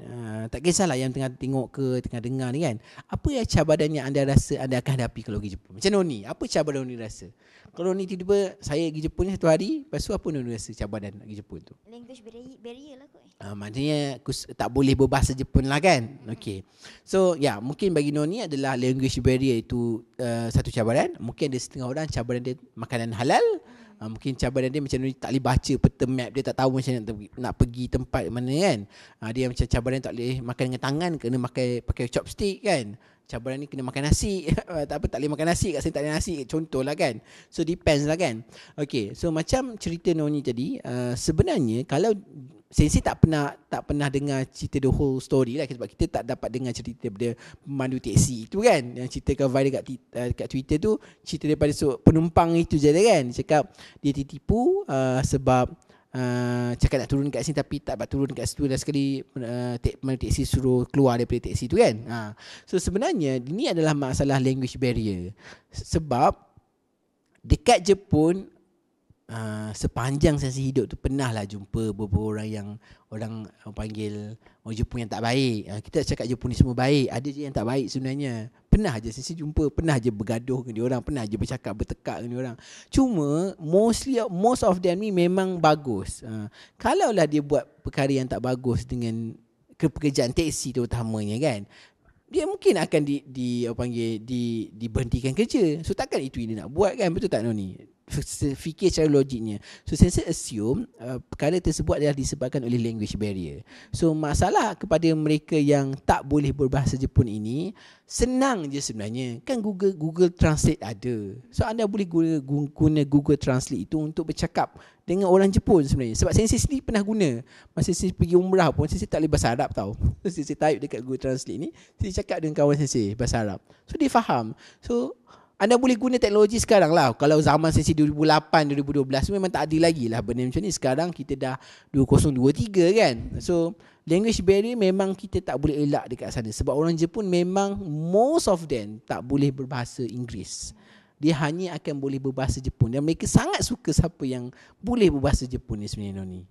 tak kisahlah yang tengah tengok ke tengah dengar ni kan, apa yang cabaran yang anda rasa anda akan hadapi kalau pergi Jepun? Macam Noni, apa cabaran Noni rasa? Kalau Noni tiba-tiba saya pergi Jepun ni 1 hari, lepas tu apa Noni rasa cabaran nak pergi Jepun tu? Language barrier lah kot. Maknanya tak boleh berbahasa Jepun lah kan. Okay. So mungkin bagi Noni adalah language barrier itu satu cabaran. Mungkin ada setengah orang cabaran dia makanan halal. Mungkin cabaran dia macam Noni tak boleh baca peta map, dia tak tahu macam nak pergi tempat mana kan. Dia macam cabaran tak boleh makan dengan tangan, kena pakai chopstick kan. Cabaran ni kena makan nasi. tak boleh makan nasi, kat sini tak ada nasi, contoh lah kan. So depends lah kan. Okay, so macam cerita Noni tadi, sebenarnya kalau Sensei tak pernah dengar cerita the whole story lah, sebab kita tak dapat dengar cerita daripada pemandu teksi itu kan. Yang ceritakan viral kat Twitter tu, cerita daripada penumpang itu je kan. Dia cakap dia ditipu sebab cakap nak turun kat sini tapi tak dapat turun kat situ, dah sekali pemandu teksi suruh keluar daripada teksi tu kan. So sebenarnya ini adalah masalah language barrier. Sebab dekat Jepun, sepanjang sesi hidup tu pernahlah jumpa beberapa orang yang orang panggil orang Jepun yang tak baik. Kita cakap Jepun ni semua baik, ada je yang tak baik sebenarnya. Pernah je sesi jumpa, pernah je bergaduh dengan diorang, pernah je bercakap bertekak dengan diorang. Cuma most of them ni memang bagus. Kalaulah dia buat perkara yang tak bagus dengan pekerjaan teksi terutamanya kan, dia mungkin akan diberhentikan kerja. So takkan itu yang dia nak buat kan, betul tak Noni? Fikir secara logiknya. So Sensei assume perkara tersebut adalah disebabkan oleh language barrier. So masalah kepada mereka yang tak boleh berbahasa Jepun ini, senang je sebenarnya. Kan Google Translate ada. So anda boleh guna Google Translate itu untuk bercakap dengan orang Jepun sebenarnya. Sebab Sensei sendiri pernah guna. Masa Sensei pergi umrah pun Sensei tak boleh bahasa Arab tau. Sensei type dekat Google Translate ni, Sensei cakap dengan kawan Sensei bahasa Arab. So dia faham. So anda boleh guna teknologi sekarang lah. Kalau zaman Sensei 2008, 2012 memang tak ada lagi lah benda macam ni. Sekarang kita dah 2023 kan. So language barrier memang kita tak boleh elak dekat sana. Sebab orang Jepun memang most of them tak boleh berbahasa Inggeris. Dia hanya akan boleh berbahasa Jepun. Dan mereka sangat suka siapa yang boleh berbahasa Jepun ni sebenarnya Noni.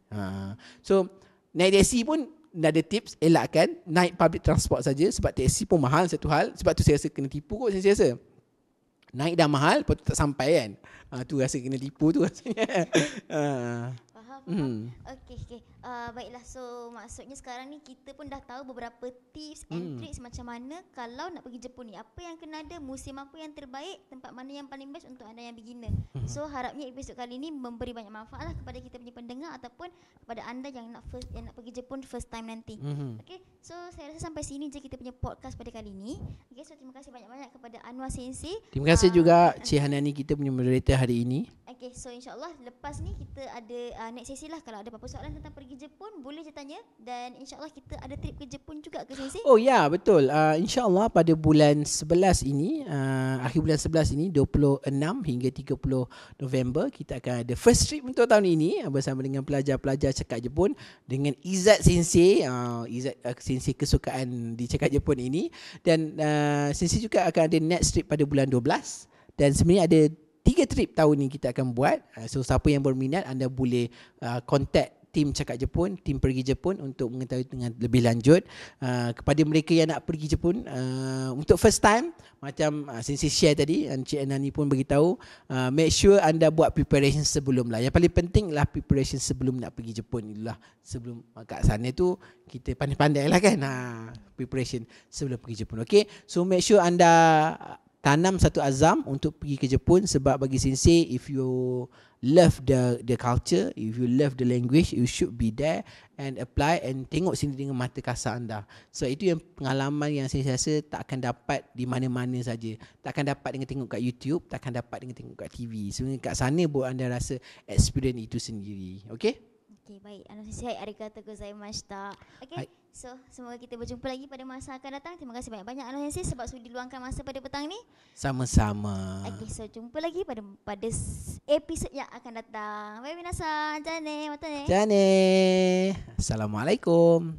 So naik teksi pun dah ada tips, elakkan naik public transport saja. Sebab teksi pun mahal satu hal. Sebab tu saya rasa kena tipu kot saya rasa. naik dah mahal, lepas tu tak sampai kan. Tu rasa kena tipu tu rasanya. Faham. Okey. Baiklah, so maksudnya sekarang ni kita pun dah tahu beberapa tips and tricks macam mana kalau nak pergi Jepun ni. Apa yang kena ada, musim apa yang terbaik, tempat mana yang paling best untuk anda yang beginner. So harapnya episod kali ni memberi banyak manfaat lah kepada kita punya pendengar ataupun kepada anda yang nak pergi Jepun first time nanti. Okey, so saya rasa sampai sini je kita punya podcast pada kali ni. Okey, so terima kasih banyak-banyak kepada Anwar Sensei. Terima kasih juga Cik Hanani, kita punya moderator hari ini. Okay, so insyaAllah lepas ni kita ada next sesi lah. Kalau ada apa-apa soalan tentang pergi Jepun, boleh je tanya. Dan insyaAllah kita ada trip ke Jepun juga ke Sensei? Oh ya, betul. InsyaAllah pada bulan 11 ini, akhir bulan 11 ini, 26 hingga 30 November, kita akan ada first trip untuk tahun ini bersama dengan pelajar-pelajar cakap Jepun dengan Izzat Sensei. Izzat Sensei kesukaan di cakap Jepun ini. Dan Sensei juga akan ada next trip pada bulan 12. Dan sebenarnya ada 3 trip tahun ni kita akan buat. So siapa yang berminat, anda boleh contact tim cakap Jepun, tim pergi Jepun untuk mengetahui dengan lebih lanjut. Kepada mereka yang nak pergi Jepun untuk first time, macam Sensei share tadi, Encik Anani pun beritahu, make sure anda buat preparation sebelum lah. Yang paling penting lah preparation sebelum nak pergi Jepun. Itulah, sebelum kat sana tu kita pandai-pandai lah kan, preparation sebelum pergi Jepun. Okay, so make sure anda tanam satu azam untuk pergi ke Jepun, sebab bagi Sensei, if you love the culture, if you love the language, you should be there and apply and tengok sini dengan mata kasar anda. So itu yang pengalaman yang saya rasa tak akan dapat di mana-mana saja. Tak akan dapat dengan tengok kat YouTube, tak akan dapat dengan tengok kat TV. Sebenarnya kat sana buat anda rasa experience itu sendiri. Okay? Okay, baik. Sensei, arigatou gozaimashita. Okay, so semoga kita berjumpa lagi pada masa akan datang. Terima kasih banyak-banyak Sensei sebab sudi luangkan masa pada petang ni. Sama-sama. Okay, so jumpa lagi pada episod yang akan datang. Bye minasan. Jane, mata ne. Jane. Assalamualaikum.